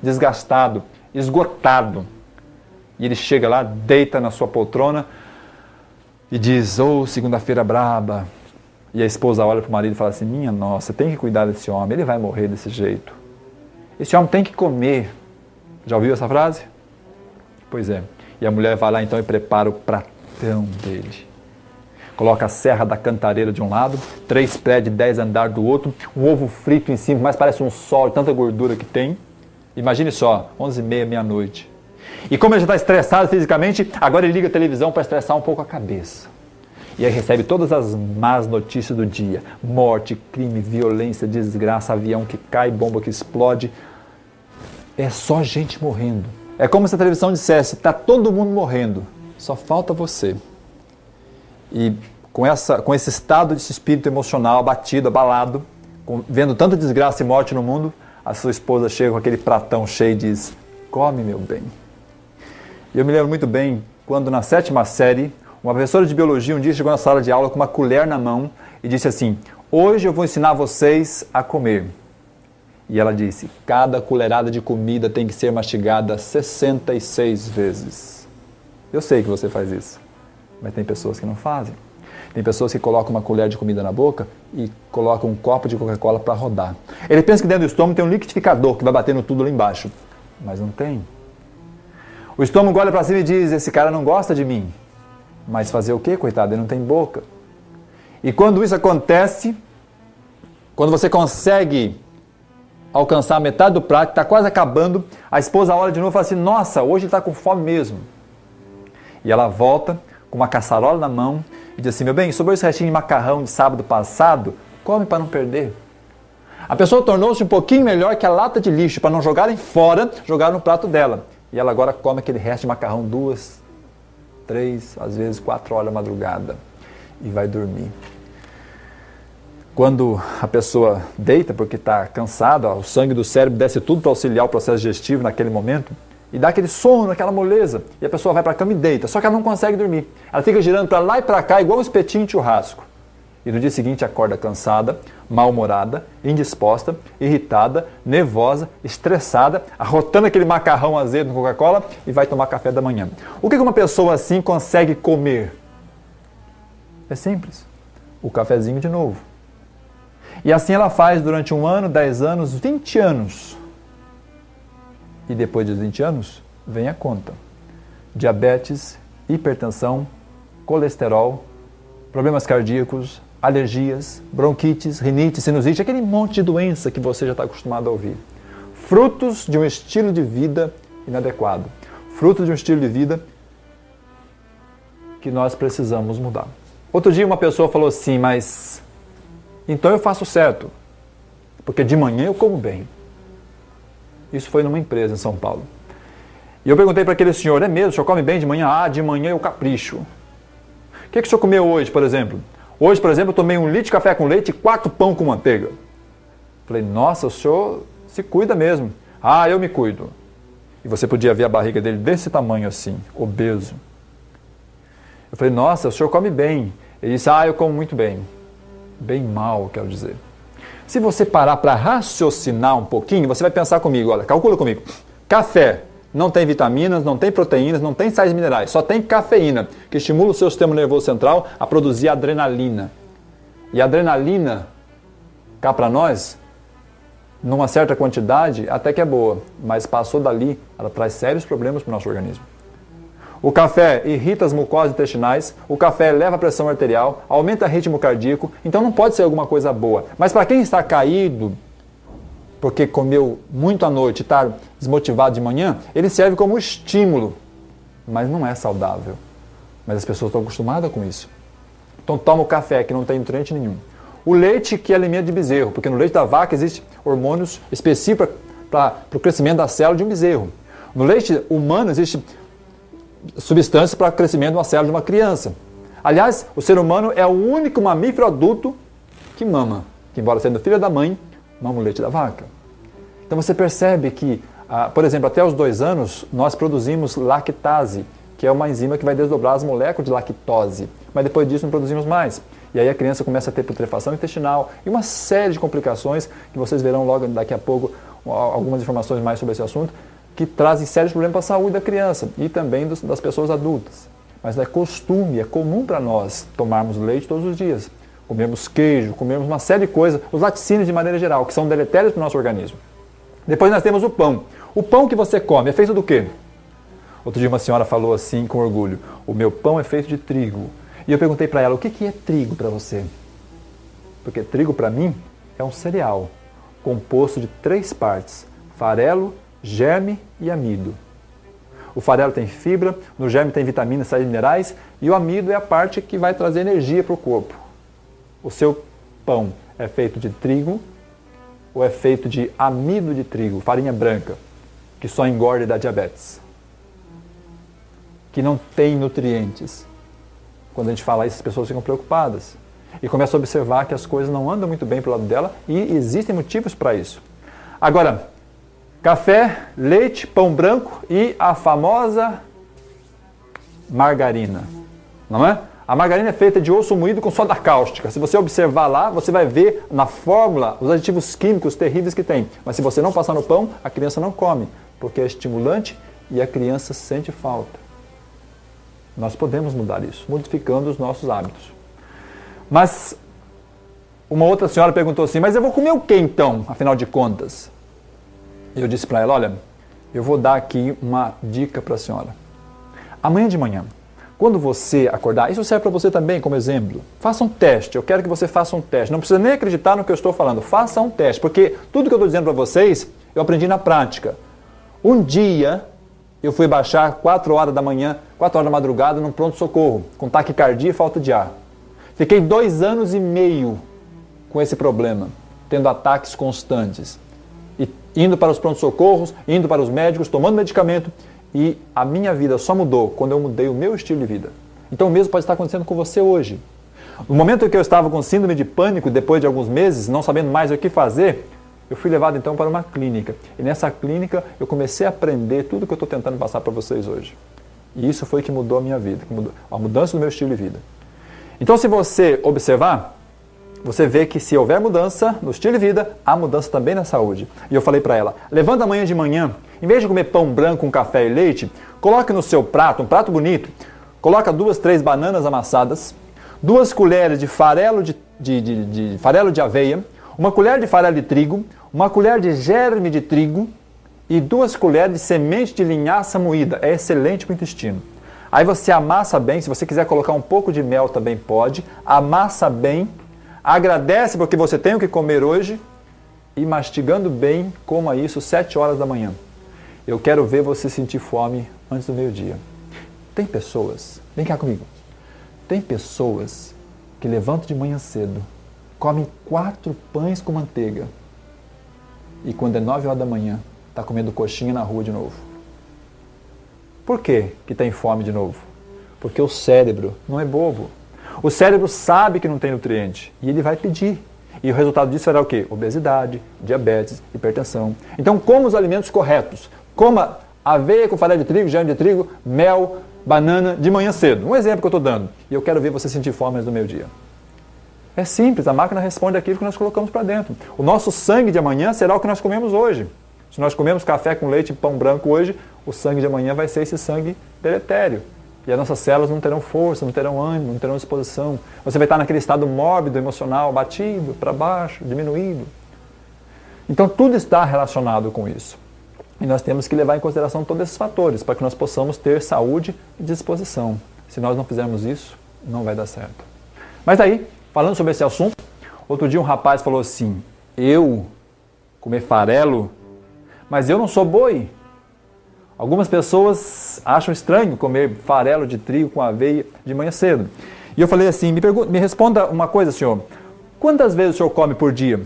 desgastado, esgotado. E ele chega lá, deita na sua poltrona e diz, segunda-feira braba. E a esposa olha para o marido e fala assim, minha nossa, tem que cuidar desse homem, ele vai morrer desse jeito. Esse homem tem que comer. Já ouviu essa frase? Pois é. E a mulher vai lá então e prepara o pratão dele. Coloca a serra da cantareira de um lado, 3 prédios de 10 andares do outro, um ovo frito em cima, mas parece um sol, tanta gordura que tem. Imagine só, 11h30, meia-noite. E como ele já está estressado fisicamente, agora ele liga a televisão para estressar um pouco a cabeça. E aí recebe todas as más notícias do dia. Morte, crime, violência, desgraça, avião que cai, bomba que explode. É só gente morrendo. É como se a televisão dissesse, está todo mundo morrendo, só falta você. E com esse estado de espírito emocional abatido, abalado, vendo tanta desgraça e morte no mundo, a sua esposa chega com aquele pratão cheio e diz, come meu bem, E eu me lembro muito bem quando na 7ª série, uma professora de biologia um dia chegou na sala de aula com uma colher na mão e disse assim: hoje eu vou ensinar vocês a comer. E ela disse: cada colherada de comida tem que ser mastigada 66 vezes. Eu sei que você faz isso, mas tem pessoas que não fazem. Tem pessoas que colocam uma colher de comida na boca e colocam um copo de Coca-Cola para rodar. Ele pensa que dentro do estômago tem um liquidificador que vai batendo tudo lá embaixo, mas não tem. O estômago olha para cima e diz: esse cara não gosta de mim. Mas fazer o quê, coitado? Ele não tem boca. E quando isso acontece, quando você consegue alcançar metade do prato, está quase acabando, a esposa olha de novo e fala assim: nossa, hoje ele está com fome mesmo. E ela volta com uma caçarola na mão e diz assim: meu bem, sobrou esse restinho de macarrão de sábado passado, come para não perder. A pessoa tornou-se um pouquinho melhor que a lata de lixo, para não jogarem fora, jogaram no prato dela. E ela agora come aquele resto de macarrão 2, 3, às vezes 4 horas da madrugada e vai dormir. Quando a pessoa deita porque está cansada, o sangue do cérebro desce tudo para auxiliar o processo digestivo naquele momento e dá aquele sono, aquela moleza, e a pessoa vai para a cama e deita, só que ela não consegue dormir. Ela fica girando para lá e para cá igual um espetinho de churrasco. E no dia seguinte acorda cansada, mal-humorada, indisposta, irritada, nervosa, estressada, arrotando aquele macarrão azedo no Coca-Cola e vai tomar café da manhã. O que uma pessoa assim consegue comer? É simples. O cafezinho de novo. E assim ela faz durante 1 ano, 10 anos, 20 anos. E depois dos 20 anos, vem a conta. Diabetes, hipertensão, colesterol, problemas cardíacos, alergias, bronquites, rinite, sinusite, aquele monte de doença que você já está acostumado a ouvir. Frutos de um estilo de vida inadequado. Frutos de um estilo de vida que nós precisamos mudar. Outro dia uma pessoa falou assim: mas então eu faço certo, porque de manhã eu como bem. Isso foi numa empresa em São Paulo. E eu perguntei para aquele senhor: é mesmo, o senhor come bem de manhã? Ah, de manhã eu capricho. O que o senhor comeu hoje, por exemplo? Hoje, por exemplo, eu tomei 1 litro de café com leite e 4 pão com manteiga. Falei: nossa, o senhor se cuida mesmo. Ah, eu me cuido. E você podia ver a barriga dele desse tamanho assim, obeso. Eu falei: nossa, o senhor come bem. Ele disse: ah, eu como muito bem. Bem mal, quero dizer. Se você parar para raciocinar um pouquinho, você vai pensar comigo: olha, calcula comigo. Café não tem vitaminas, não tem proteínas, não tem sais minerais, só tem cafeína, que estimula o seu sistema nervoso central a produzir adrenalina. E a adrenalina, cá para nós, numa certa quantidade, até que é boa, mas passou dali, ela traz sérios problemas para o nosso organismo. O café irrita as mucosas intestinais, o café eleva a pressão arterial, aumenta o ritmo cardíaco, então não pode ser alguma coisa boa. Mas para quem está caído, porque comeu muito à noite e está desmotivado de manhã, ele serve como estímulo, mas não é saudável. Mas as pessoas estão acostumadas com isso. Então toma o café, que não tem nutriente nenhum. O leite, que é alimento de bezerro, porque no leite da vaca existem hormônios específicos para o crescimento da célula de um bezerro. No leite humano existe substâncias para o crescimento de uma célula de uma criança. Aliás, o ser humano é o único mamífero adulto que mama, que embora sendo filho da mãe, mama o leite da vaca. Então você percebe que, por exemplo, até os 2 anos, nós produzimos lactase, que é uma enzima que vai desdobrar as moléculas de lactose. Mas depois disso não produzimos mais. E aí a criança começa a ter putrefação intestinal e uma série de complicações que vocês verão logo daqui a pouco, algumas informações mais sobre esse assunto, que trazem sérios problemas para a saúde da criança e também das pessoas adultas. Mas é costume, é comum para nós tomarmos leite todos os dias. Comermos queijo, comermos uma série de coisas, os laticínios de maneira geral, que são deletérios para o nosso organismo. Depois nós temos o pão. O pão que você come é feito do quê? Outro dia uma senhora falou assim com orgulho: o meu pão é feito de trigo. E eu perguntei para ela: o que é trigo para você? Porque trigo para mim é um cereal composto de 3 partes: farelo, germe e amido. O farelo tem fibra, no germe tem vitaminas, sais minerais, e o amido é a parte que vai trazer energia para o corpo. O seu pão é feito de trigo ou é feito de amido de trigo, farinha branca, que só engorda e dá diabetes, que não tem nutrientes? Quando a gente fala isso, as pessoas ficam preocupadas e começam a observar que as coisas não andam muito bem para o lado dela e existem motivos para isso. Agora, café, leite, pão branco e a famosa margarina, não é? A margarina é feita de osso moído com soda cáustica. Se você observar lá, você vai ver na fórmula os aditivos químicos terríveis que tem. Mas se você não passar no pão, a criança não come, porque é estimulante e a criança sente falta. Nós podemos mudar isso, modificando os nossos hábitos. Mas uma outra senhora perguntou assim, mas eu vou comer o que então, afinal de contas? E eu disse para ela, olha, eu vou dar aqui uma dica para a senhora. Amanhã de manhã, quando você acordar, isso serve para você também como exemplo, faça um teste, eu quero que você faça um teste, não precisa nem acreditar no que eu estou falando, faça um teste, porque tudo que eu estou dizendo para vocês, eu aprendi na prática. Um dia, eu fui baixar 4 horas da manhã, 4 horas da madrugada, num pronto-socorro, com taquicardia e falta de ar. Fiquei 2 anos e meio com esse problema, tendo ataques constantes, e indo para os pronto-socorros, indo para os médicos, tomando medicamento, e a minha vida só mudou quando eu mudei o meu estilo de vida. Então o mesmo pode estar acontecendo com você hoje. No momento em que eu estava com síndrome de pânico, depois de alguns meses, não sabendo mais o que fazer, eu fui levado então para uma clínica. E nessa clínica eu comecei a aprender tudo que eu estou tentando passar para vocês hoje. E isso foi que mudou a minha vida, que mudou a mudança do meu estilo de vida. Então se você observar, você vê que se houver mudança no estilo de vida, há mudança também na saúde. E eu falei para ela, levanta amanhã de manhã, em vez de comer pão branco com café e leite, coloque no seu prato, um prato bonito, coloca 2, 3 bananas amassadas, 2 colheres de farelo farelo de aveia, 1 colher de farelo de trigo, 1 colher de germe de trigo e 2 colheres de semente de linhaça moída. É excelente para o intestino. Aí você amassa bem, se você quiser colocar um pouco de mel também pode, amassa bem, agradece porque você tem o que comer hoje e mastigando bem, coma isso 7 horas da manhã. Eu quero ver você sentir fome antes do meio-dia. Tem pessoas, vem cá comigo, tem pessoas que levantam de manhã cedo, comem 4 pães com manteiga e quando é 9 horas da manhã, está comendo coxinha na rua de novo. Por que tem fome de novo? Porque o cérebro não é bobo. O cérebro sabe que não tem nutriente e ele vai pedir. E o resultado disso será o quê? Obesidade, diabetes, hipertensão. Então, coma os alimentos corretos. Coma aveia com farelo de trigo, germe de trigo, mel, banana de manhã cedo. Um exemplo que eu estou dando. E eu quero ver você sentir fome antes do meio-dia. É simples, a máquina responde aquilo que nós colocamos para dentro. O nosso sangue de amanhã será o que nós comemos hoje. Se nós comemos café com leite e pão branco hoje, o sangue de amanhã vai ser esse sangue deletério. E as nossas células não terão força, não terão ânimo, não terão disposição. Você vai estar naquele estado mórbido, emocional, batido, para baixo, diminuído. Então tudo está relacionado com isso. E nós temos que levar em consideração todos esses fatores para que nós possamos ter saúde e disposição. Se nós não fizermos isso, não vai dar certo. Mas aí, falando sobre esse assunto, outro dia um rapaz falou assim, eu comer farelo, mas eu não sou boi. Algumas pessoas acham estranho comer farelo de trigo com aveia de manhã cedo. E eu falei assim, me responda uma coisa, senhor, quantas vezes o senhor come por dia?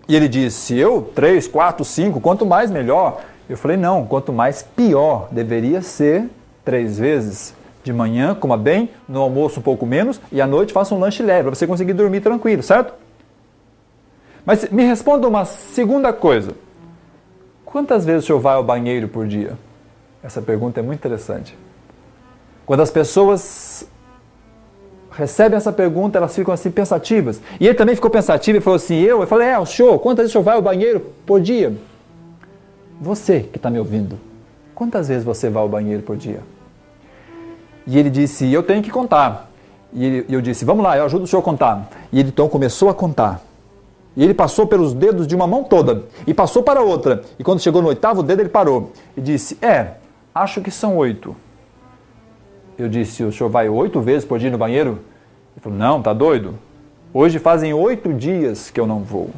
E ele disse, eu 3, 4, 5, quanto mais melhor. Eu falei, não, quanto mais pior, deveria ser 3 vezes. De manhã, coma bem, no almoço um pouco menos e à noite faça um lanche leve, para você conseguir dormir tranquilo, certo? Mas me responda uma segunda coisa. Quantas vezes o senhor vai ao banheiro por dia? Essa pergunta é muito interessante. Quando as pessoas recebem essa pergunta, elas ficam assim pensativas. E ele também ficou pensativo e falou assim, eu falei, o senhor, quantas vezes o senhor vai ao banheiro por dia? Você que está me ouvindo, quantas vezes você vai ao banheiro por dia? E ele disse, eu tenho que contar. E eu disse, vamos lá, eu ajudo o senhor a contar. E ele então começou a contar. E ele passou pelos dedos de uma mão toda, e passou para outra. E quando chegou no 8º dedo, ele parou. E disse, acho que são 8. Eu disse, o senhor vai 8 vezes por dia no banheiro? Ele falou, não, tá doido? Hoje fazem 8 dias que eu não vou.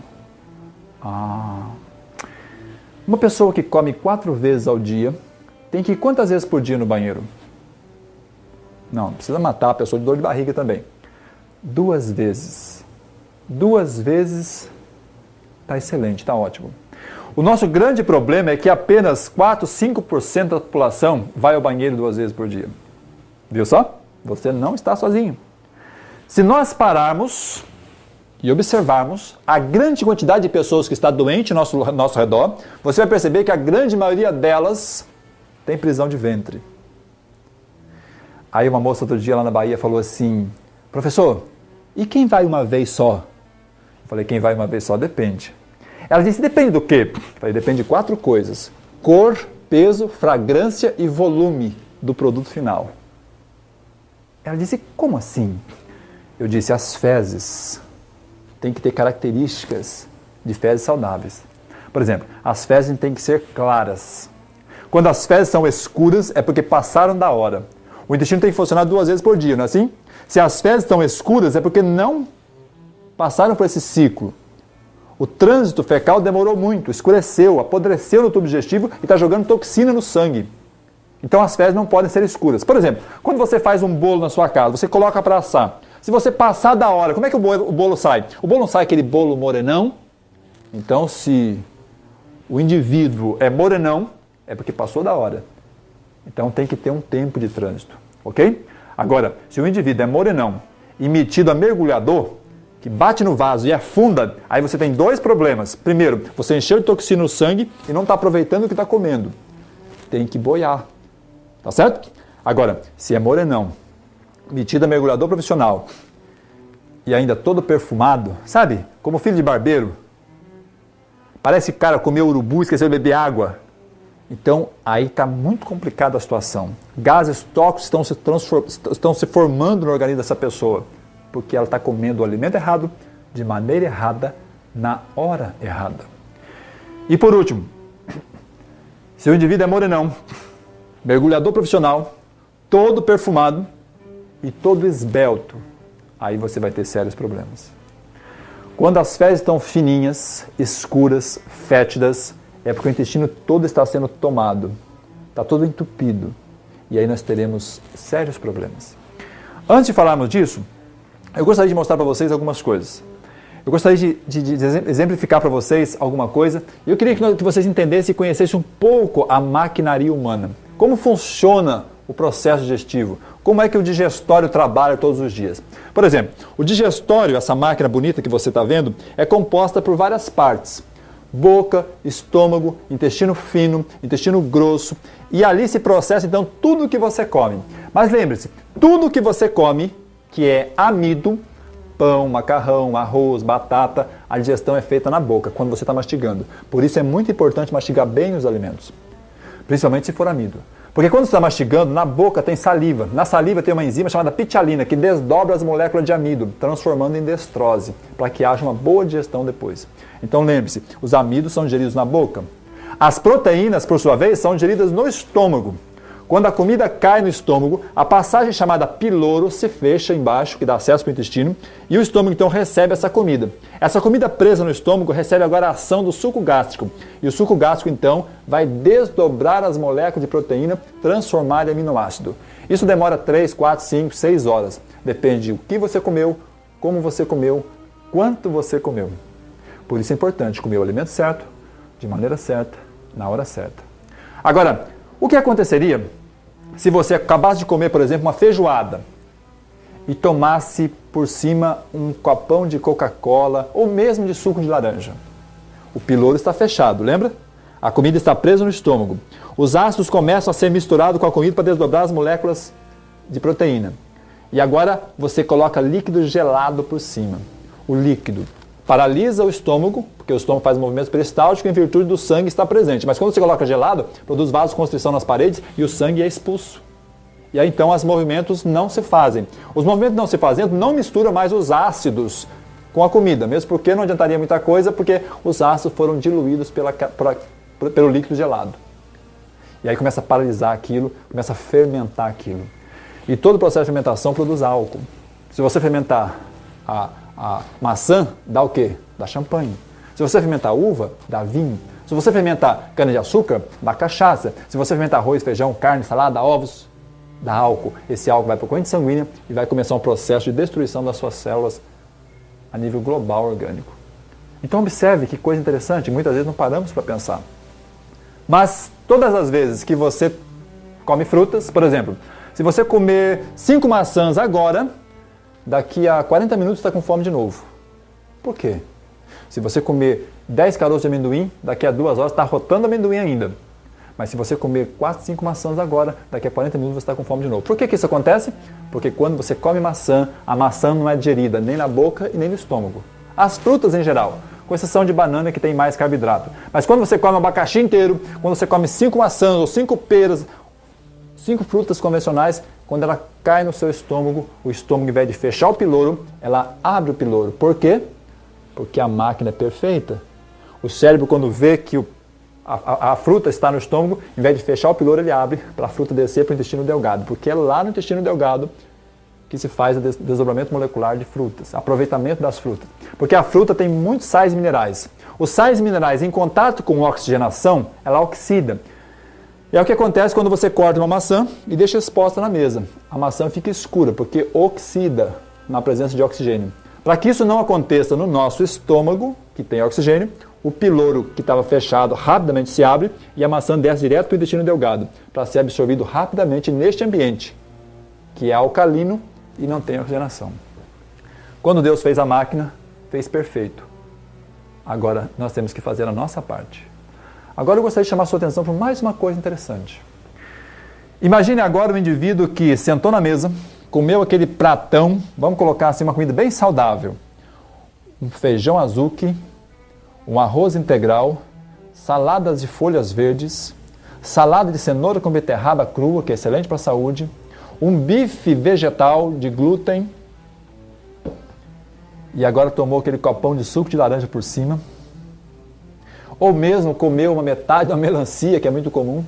Uma pessoa que come 4 vezes ao dia, tem que ir quantas vezes por dia no banheiro? Não precisa matar a pessoa de dor de barriga também. 2 vezes. 2 vezes está excelente, está ótimo. O nosso grande problema é que apenas 4, 5% da população vai ao banheiro 2 vezes por dia. Viu só? Você não está sozinho. Se nós pararmos e observarmos a grande quantidade de pessoas que está doente ao nosso redor, você vai perceber que a grande maioria delas tem prisão de ventre. Aí uma moça outro dia lá na Bahia falou assim, professor, e quem vai uma vez só? Eu falei, quem vai uma vez só depende. Ela disse, depende do quê? Eu falei, depende de 4 coisas. Cor, peso, fragrância e volume do produto final. Ela disse, como assim? Eu disse, as fezes têm que ter características de fezes saudáveis. Por exemplo, as fezes têm que ser claras. Quando as fezes são escuras, é porque passaram da hora. O intestino tem que funcionar 2 vezes por dia, não é assim? Se as fezes estão escuras, é porque não passaram por esse ciclo. O trânsito fecal demorou muito, escureceu, apodreceu no tubo digestivo e está jogando toxina no sangue. Então as fezes não podem ser escuras. Por exemplo, quando você faz um bolo na sua casa, você coloca para assar. Se você passar da hora, como é que o bolo sai? O bolo não sai aquele bolo morenão? Então, se o indivíduo é morenão, é porque passou da hora. Então tem que ter um tempo de trânsito, ok? Agora, se o indivíduo é morenão e metido a mergulhador, que bate no vaso e afunda, aí você tem 2 problemas. Primeiro, você encheu de toxina no sangue e não está aproveitando o que está comendo. Tem que boiar, tá certo? Agora, se é morenão, metido a mergulhador profissional e ainda todo perfumado, sabe? Como filho de barbeiro, parece que o cara comeu urubu e esqueceu de beber água. Então, aí está muito complicada a situação. Gases tóxicos estão se formando no organismo dessa pessoa, porque ela está comendo o alimento errado, de maneira errada, na hora errada. E por último, se o indivíduo é morenão, mergulhador profissional, todo perfumado e todo esbelto, aí você vai ter sérios problemas. Quando as fezes estão fininhas, escuras, fétidas, é porque o intestino todo está sendo tomado, está todo entupido, e aí nós teremos sérios problemas. Antes de falarmos disso, eu gostaria de mostrar para vocês algumas coisas. Eu gostaria de exemplificar para vocês alguma coisa, e eu queria que vocês entendessem e conhecessem um pouco a maquinaria humana. Como funciona o processo digestivo, como é que o digestório trabalha todos os dias. Por exemplo, o digestório, essa máquina bonita que você está vendo, é composta por várias partes. Boca, estômago, intestino fino, intestino grosso, e ali se processa então tudo o que você come. Mas lembre-se, tudo o que você come, que é amido, pão, macarrão, arroz, batata, a digestão é feita na boca, quando você está mastigando. Por isso é muito importante mastigar bem os alimentos, principalmente se for amido. Porque quando você está mastigando, na boca tem saliva. Na saliva tem uma enzima chamada pitialina, que desdobra as moléculas de amido, transformando em destrose, para que haja uma boa digestão depois. Então lembre-se, os amidos são digeridos na boca. As proteínas, por sua vez, são digeridas no estômago. Quando a comida cai no estômago, a passagem chamada piloro se fecha embaixo, que dá acesso para o intestino, e o estômago então recebe essa comida. Essa comida presa no estômago recebe agora a ação do suco gástrico. E o suco gástrico então vai desdobrar as moléculas de proteína, transformar em aminoácido. Isso demora 3, 4, 5, 6 horas. Depende do que você comeu, como você comeu, quanto você comeu. Por isso é importante comer o alimento certo, de maneira certa, na hora certa. Agora, o que aconteceria se você acabasse de comer, por exemplo, uma feijoada e tomasse por cima um copão de Coca-Cola ou mesmo de suco de laranja? O piloro está fechado, lembra? A comida está presa no estômago. Os ácidos começam a ser misturados com a comida para desdobrar as moléculas de proteína. E agora você coloca líquido gelado por cima. O líquido paralisa o estômago, porque o estômago faz movimentos peristálticos em virtude do sangue estar presente. Mas quando você coloca gelado, produz vasoconstrição nas paredes e o sangue é expulso. E aí então os movimentos não se fazem. Os movimentos não se fazendo não misturam mais os ácidos com a comida, mesmo porque não adiantaria muita coisa, porque os ácidos foram diluídos pelo líquido gelado. E aí começa a paralisar aquilo, começa a fermentar aquilo. E todo o processo de fermentação produz álcool. Se você fermentar a maçã, dá o quê? Dá champanhe. Se você fermentar uva, dá vinho. Se você fermentar cana-de-açúcar, dá cachaça. Se você fermentar arroz, feijão, carne, salada, ovos, dá álcool. Esse álcool vai para a corrente sanguínea e vai começar um processo de destruição das suas células a nível global orgânico. Então observe que coisa interessante, muitas vezes não paramos para pensar. Mas todas as vezes que você come frutas, por exemplo, se você comer 5 maçãs agora, daqui a 40 minutos está com fome de novo. Por quê? Se você comer 10 caroços de amendoim, daqui a 2 horas está rotando amendoim ainda. Mas se você comer 4, 5 maçãs agora, daqui a 40 minutos você está com fome de novo. Por que isso acontece? Porque quando você come maçã, a maçã não é digerida nem na boca e nem no estômago. As frutas em geral, com exceção de banana que tem mais carboidrato. Mas quando você come um abacaxi inteiro, quando você come 5 maçãs ou 5 peras, 5 frutas convencionais, quando ela cai no seu estômago, o estômago, ao invés de fechar o piloro, ela abre o piloro. Por quê? Porque a máquina é perfeita. O cérebro, quando vê que a fruta está no estômago, ao invés de fechar o piloro, ele abre para a fruta descer para o intestino delgado. Porque é lá no intestino delgado que se faz o desdobramento molecular de frutas, aproveitamento das frutas. Porque a fruta tem muitos sais minerais. Os sais minerais, em contato com a oxigenação, ela oxida. E é o que acontece quando você corta uma maçã e deixa exposta na mesa. A maçã fica escura, porque oxida na presença de oxigênio. Para que isso não aconteça no nosso estômago, que tem oxigênio, o piloro que estava fechado rapidamente se abre e a maçã desce direto para o intestino delgado, para ser absorvido rapidamente neste ambiente, que é alcalino e não tem oxigenação. Quando Deus fez a máquina, fez perfeito. Agora nós temos que fazer a nossa parte. Agora eu gostaria de chamar a sua atenção para mais uma coisa interessante. Imagine agora um indivíduo que sentou na mesa, comeu aquele pratão, vamos colocar assim uma comida bem saudável. Um feijão azuki, um arroz integral, saladas de folhas verdes, salada de cenoura com beterraba crua, que é excelente para a saúde, um bife vegetal de glúten, e agora tomou aquele copão de suco de laranja por cima, ou mesmo comeu uma metade de uma melancia, que é muito comum.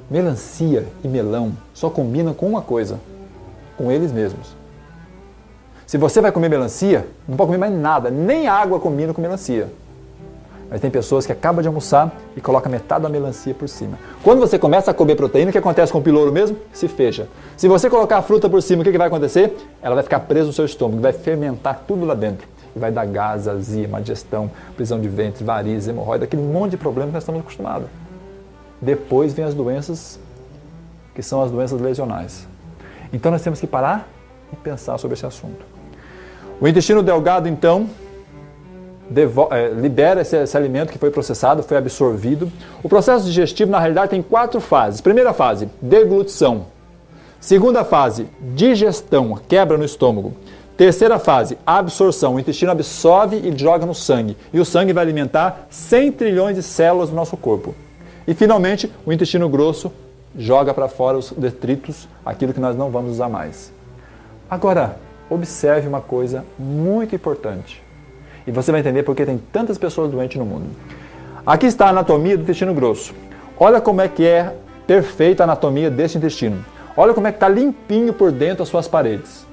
Melancia e melão só combinam com uma coisa, com eles mesmos. Se você vai comer melancia, não pode comer mais nada, nem água combina com melancia. Mas tem pessoas que acabam de almoçar e colocam metade da melancia por cima. Quando você começa a comer proteína, o que acontece com o piloro mesmo? Se fecha. Se você colocar a fruta por cima, o que vai acontecer? Ela vai ficar presa no seu estômago, vai fermentar tudo lá dentro. E vai dar gás, azia, má digestão, prisão de ventre, varizes, hemorroida, aquele monte de problemas que nós estamos acostumados. Depois vem as doenças, que são as doenças lesionais. Então nós temos que parar e pensar sobre esse assunto. O intestino delgado, então, libera esse alimento que foi processado, foi absorvido. O processo digestivo, na realidade, tem 4 fases. Primeira fase, deglutição. Segunda fase, digestão, quebra no estômago. Terceira fase, absorção. O intestino absorve e joga no sangue. E o sangue vai alimentar 100 trilhões de células do nosso corpo. E, finalmente, o intestino grosso joga para fora os detritos, aquilo que nós não vamos usar mais. Agora, observe uma coisa muito importante. E você vai entender por que tem tantas pessoas doentes no mundo. Aqui está a anatomia do intestino grosso. Olha como é que é perfeita a anatomia deste intestino. Olha como é que está limpinho por dentro as suas paredes.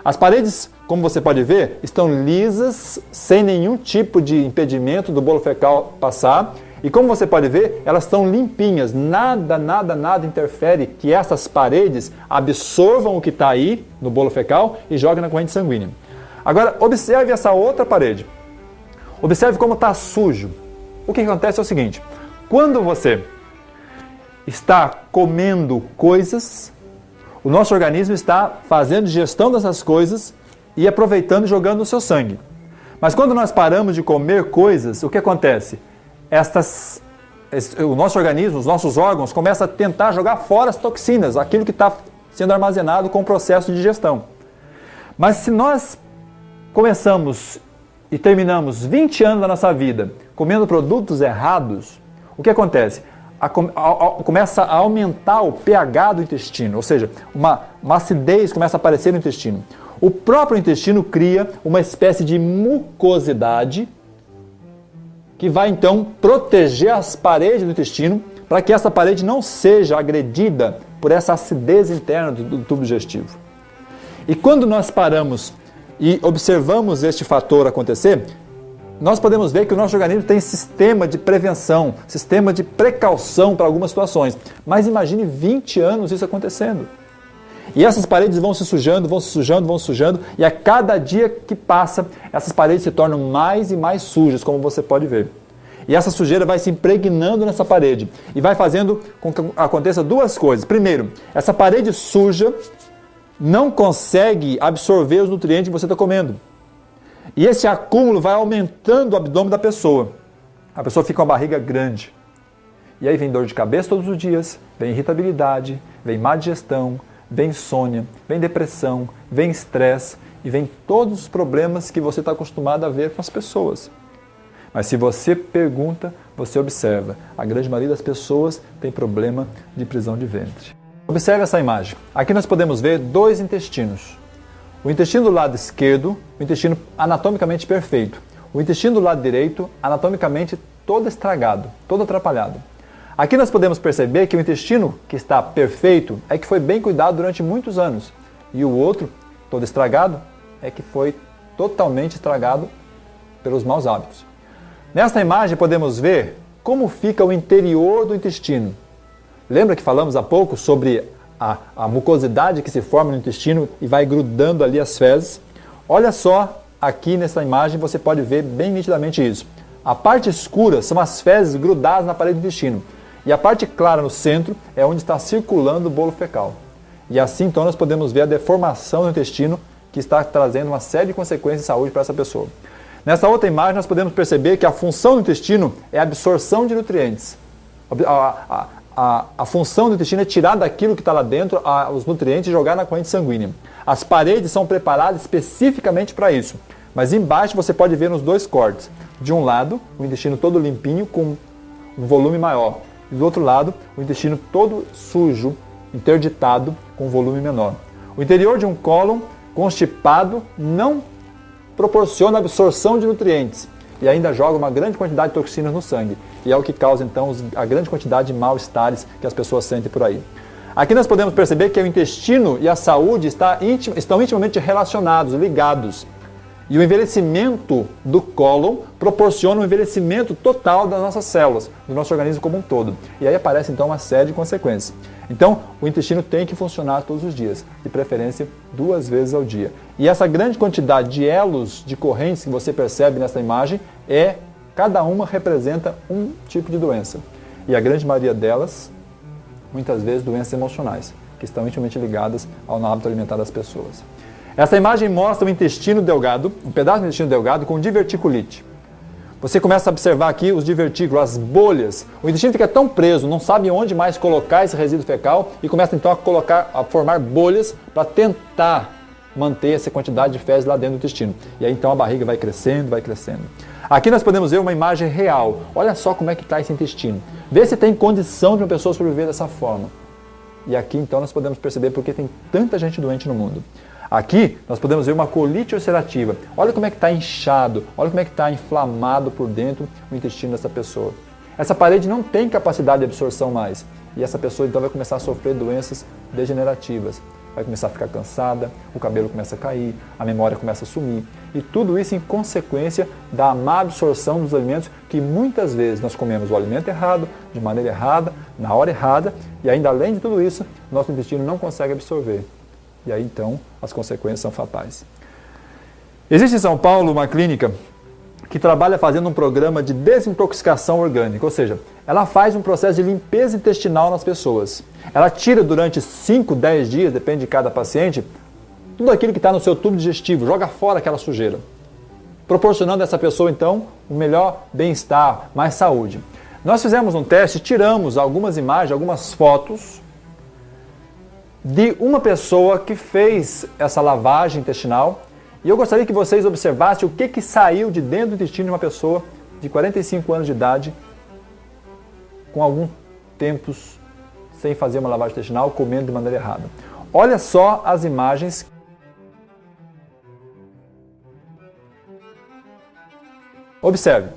As paredes, como você pode ver, estão lisas, sem nenhum tipo de impedimento do bolo fecal passar. E como você pode ver, elas estão limpinhas. Nada interfere que essas paredes absorvam o que está aí no bolo fecal e joguem na corrente sanguínea. Agora, observe essa outra parede. Observe como está sujo. O que acontece é o seguinte: quando você está comendo coisas, o nosso organismo está fazendo digestão dessas coisas e aproveitando e jogando no seu sangue. Mas quando nós paramos de comer coisas, o que acontece? O nosso organismo, os nossos órgãos, começam a tentar jogar fora as toxinas, aquilo que está sendo armazenado com o processo de digestão. Mas se nós começamos e terminamos 20 anos da nossa vida comendo produtos errados, o que acontece? Começa a aumentar o pH do intestino, ou seja, uma acidez começa a aparecer no intestino. O próprio intestino cria uma espécie de mucosidade que vai então proteger as paredes do intestino para que essa parede não seja agredida por essa acidez interna do tubo digestivo. E quando nós paramos e observamos este fator acontecer, nós podemos ver que o nosso organismo tem sistema de prevenção, sistema de precaução para algumas situações. Mas imagine 20 anos isso acontecendo. E essas paredes vão se sujando, e a cada dia que passa, essas paredes se tornam mais e mais sujas, como você pode ver. E essa sujeira vai se impregnando nessa parede e vai fazendo com que aconteça 2 coisas. Primeiro, essa parede suja não consegue absorver os nutrientes que você está comendo. E esse acúmulo vai aumentando o abdômen da pessoa. A pessoa fica com a barriga grande. E aí vem dor de cabeça todos os dias, vem irritabilidade, vem má digestão, vem insônia, vem depressão, vem estresse e vem todos os problemas que você está acostumado a ver com as pessoas. Mas se você pergunta, você observa, a grande maioria das pessoas tem problema de prisão de ventre. Observe essa imagem. Aqui nós podemos ver dois intestinos. O intestino do lado esquerdo, o intestino anatomicamente perfeito. O intestino do lado direito, anatomicamente todo estragado, todo atrapalhado. Aqui nós podemos perceber que o intestino que está perfeito é que foi bem cuidado durante muitos anos. E o outro, todo estragado, é que foi totalmente estragado pelos maus hábitos. Nesta imagem podemos ver como fica o interior do intestino. Lembra que falamos há pouco sobre a mucosidade que se forma no intestino e vai grudando ali as fezes? Olha só, aqui nessa imagem você pode ver bem nitidamente isso. A parte escura são as fezes grudadas na parede do intestino. E a parte clara no centro é onde está circulando o bolo fecal. E assim então nós podemos ver a deformação do intestino que está trazendo uma série de consequências de saúde para essa pessoa. Nessa outra imagem nós podemos perceber que a função do intestino é a absorção de nutrientes. A função do intestino é tirar daquilo que está lá dentro os nutrientes e jogar na corrente sanguínea. As paredes são preparadas especificamente para isso. Mas embaixo você pode ver nos dois cortes. De um lado, o intestino todo limpinho com um volume maior. E do outro lado, o intestino todo sujo, interditado, com um volume menor. O interior de um cólon constipado não proporciona absorção de nutrientes e ainda joga uma grande quantidade de toxinas no sangue. E é o que causa, então, a grande quantidade de mal-estares que as pessoas sentem por aí. Aqui nós podemos perceber que o intestino e a saúde estão intimamente relacionados, ligados. E o envelhecimento do cólon proporciona um envelhecimento total das nossas células, do nosso organismo como um todo. E aí aparece então uma série de consequências. Então, o intestino tem que funcionar todos os dias, de preferência 2 vezes ao dia. E essa grande quantidade de elos, de correntes que você percebe nessa imagem, cada uma representa um tipo de doença. E a grande maioria delas, muitas vezes, doenças emocionais, que estão intimamente ligadas ao hábito alimentar das pessoas. Essa imagem mostra o intestino delgado, um pedaço do intestino delgado com diverticulite. Você começa a observar aqui os divertículos, as bolhas. O intestino fica tão preso, não sabe onde mais colocar esse resíduo fecal e começa então a formar bolhas para tentar manter essa quantidade de fezes lá dentro do intestino. E aí então a barriga vai crescendo, vai crescendo. Aqui nós podemos ver uma imagem real. Olha só como é que está esse intestino. Vê se tem condição de uma pessoa sobreviver dessa forma. E aqui então nós podemos perceber porque tem tanta gente doente no mundo. Aqui nós podemos ver uma colite ulcerativa. Olha como é que está inchado, olha como é que está inflamado por dentro o intestino dessa pessoa. Essa parede não tem capacidade de absorção mais. E essa pessoa então vai começar a sofrer doenças degenerativas. Vai começar a ficar cansada, o cabelo começa a cair, a memória começa a sumir. E tudo isso em consequência da má absorção dos alimentos que muitas vezes nós comemos o alimento errado, de maneira errada, na hora errada. E ainda além de tudo isso, nosso intestino não consegue absorver. E aí, então, as consequências são fatais. Existe em São Paulo uma clínica que trabalha fazendo um programa de desintoxicação orgânica, ou seja, ela faz um processo de limpeza intestinal nas pessoas. Ela tira durante 5, 10 dias, depende de cada paciente, tudo aquilo que está no seu tubo digestivo, joga fora aquela sujeira, proporcionando a essa pessoa, então, um melhor bem-estar, mais saúde. Nós fizemos um teste, tiramos algumas imagens, algumas fotos, de uma pessoa que fez essa lavagem intestinal e eu gostaria que vocês observassem o que saiu de dentro do intestino de uma pessoa de 45 anos de idade com alguns tempos sem fazer uma lavagem intestinal, comendo de maneira errada. Olha só as imagens. Observe.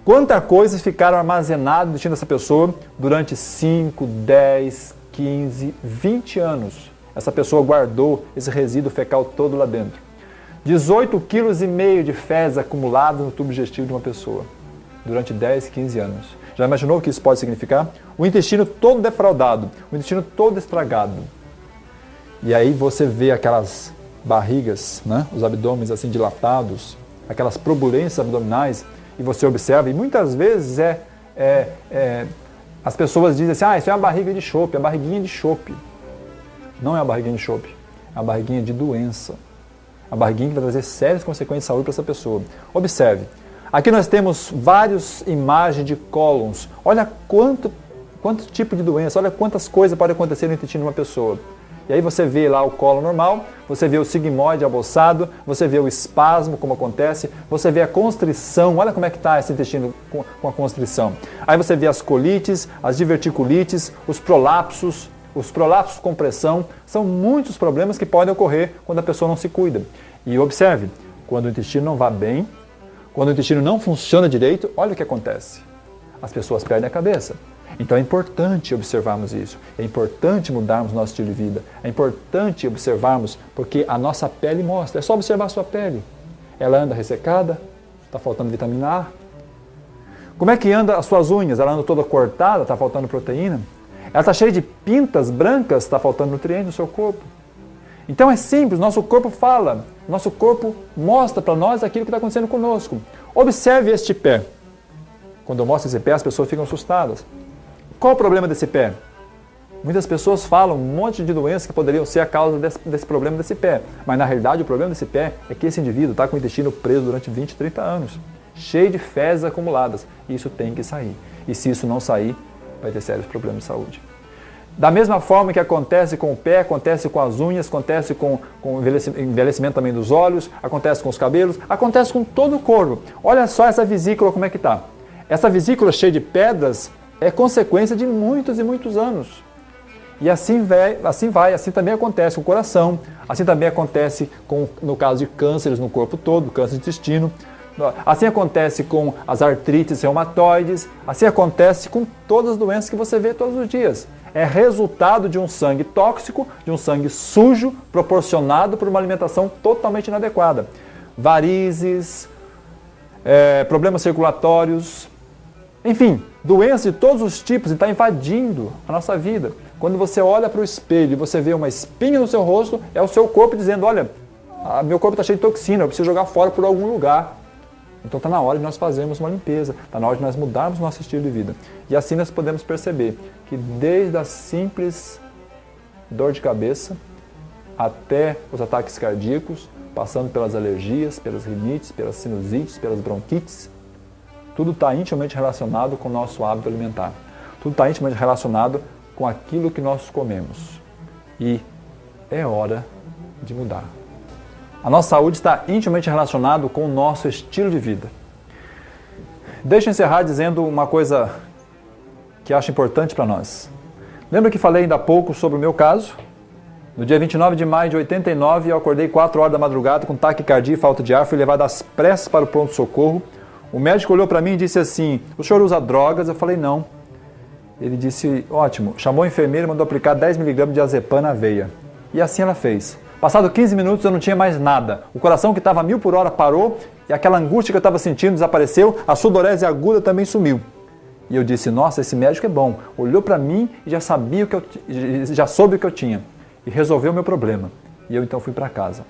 Quanta coisa ficaram armazenadas no intestino dessa pessoa durante 5, 10, 15, 20 anos. Essa pessoa guardou esse resíduo fecal todo lá dentro. 18,5 kg de fezes acumuladas no tubo digestivo de uma pessoa durante 10, 15 anos. Já imaginou o que isso pode significar? O intestino todo defraudado, o intestino todo estragado. E aí você vê aquelas barrigas, né? Os abdômenes assim dilatados, aquelas probulências abdominais, e você observa, e muitas vezes as pessoas dizem assim, isso é uma barriga de chope, é a barriguinha de chope. Não é a barriguinha de chope, é a barriguinha de doença. A barriguinha que vai trazer sérias consequências de saúde para essa pessoa. Observe, aqui nós temos várias imagens de cólons. Olha quanto quantos tipos de doença, olha quantas coisas podem acontecer no intestino de uma pessoa. E aí você vê lá o colo normal, você vê o sigmoide abossado, você vê o espasmo, como acontece, você vê a constrição, olha como é que está esse intestino com a constrição. Aí você vê as colites, as diverticulites, os prolapsos com pressão, são muitos problemas que podem ocorrer quando a pessoa não se cuida. E observe, quando o intestino não vai bem, quando o intestino não funciona direito, olha o que acontece. As pessoas perdem a cabeça. Então é importante observarmos isso, é importante mudarmos nosso estilo de vida, é importante observarmos porque a nossa pele mostra, é só observar a sua pele. Ela anda ressecada, está faltando vitamina A. Como é que anda as suas unhas? Ela anda toda cortada, está faltando proteína. Ela está cheia de pintas brancas, está faltando nutrientes no seu corpo. Então é simples, nosso corpo fala, nosso corpo mostra para nós aquilo que está acontecendo conosco. Observe este pé. Quando eu mostro esse pé, as pessoas ficam assustadas. Qual o problema desse pé? Muitas pessoas falam um monte de doenças que poderiam ser a causa desse problema desse pé. Mas na realidade o problema desse pé é que esse indivíduo está com o intestino preso durante 20, 30 anos. Cheio de fezes acumuladas. E isso tem que sair. E se isso não sair, vai ter sérios problemas de saúde. Da mesma forma que acontece com o pé, acontece com as unhas, acontece com o envelhecimento também dos olhos, acontece com os cabelos, acontece com todo o corpo. Olha só essa vesícula como é que está. Essa vesícula cheia de pedras é consequência de muitos e muitos anos. E assim também acontece com o coração, assim também acontece no caso de cânceres no corpo todo, câncer de intestino, assim acontece com as artrites reumatoides, assim acontece com todas as doenças que você vê todos os dias. É resultado de um sangue tóxico, de um sangue sujo, proporcionado por uma alimentação totalmente inadequada. Varizes, problemas circulatórios, enfim, doenças de todos os tipos, e está invadindo a nossa vida. Quando você olha para o espelho e você vê uma espinha no seu rosto, é o seu corpo dizendo, olha, meu corpo está cheio de toxina, eu preciso jogar fora por algum lugar. Então está na hora de nós fazermos uma limpeza, está na hora de nós mudarmos nosso estilo de vida. E assim nós podemos perceber que desde a simples dor de cabeça até os ataques cardíacos, passando pelas alergias, pelas rinites, pelas sinusites, pelas bronquites, tudo está intimamente relacionado com o nosso hábito alimentar. Tudo está intimamente relacionado com aquilo que nós comemos. E é hora de mudar. A nossa saúde está intimamente relacionada com o nosso estilo de vida. Deixa eu encerrar dizendo uma coisa que acho importante para nós. Lembra que falei ainda há pouco sobre o meu caso? No dia 29 de maio de 89, eu acordei 4 horas da madrugada com taquicardia e falta de ar, fui levado às pressas para o pronto-socorro. O médico olhou para mim e disse assim, o senhor usa drogas? Eu falei, não. Ele disse, ótimo, chamou a enfermeira e mandou aplicar 10 mg de azepam na veia. E assim ela fez. Passado 15 minutos eu não tinha mais nada. O coração que estava a 1000 por hora parou e aquela angústia que eu estava sentindo desapareceu, a sudorese aguda também sumiu. E eu disse, nossa, esse médico é bom. Olhou para mim e já soube o que eu tinha. E resolveu o meu problema. E eu então fui para casa.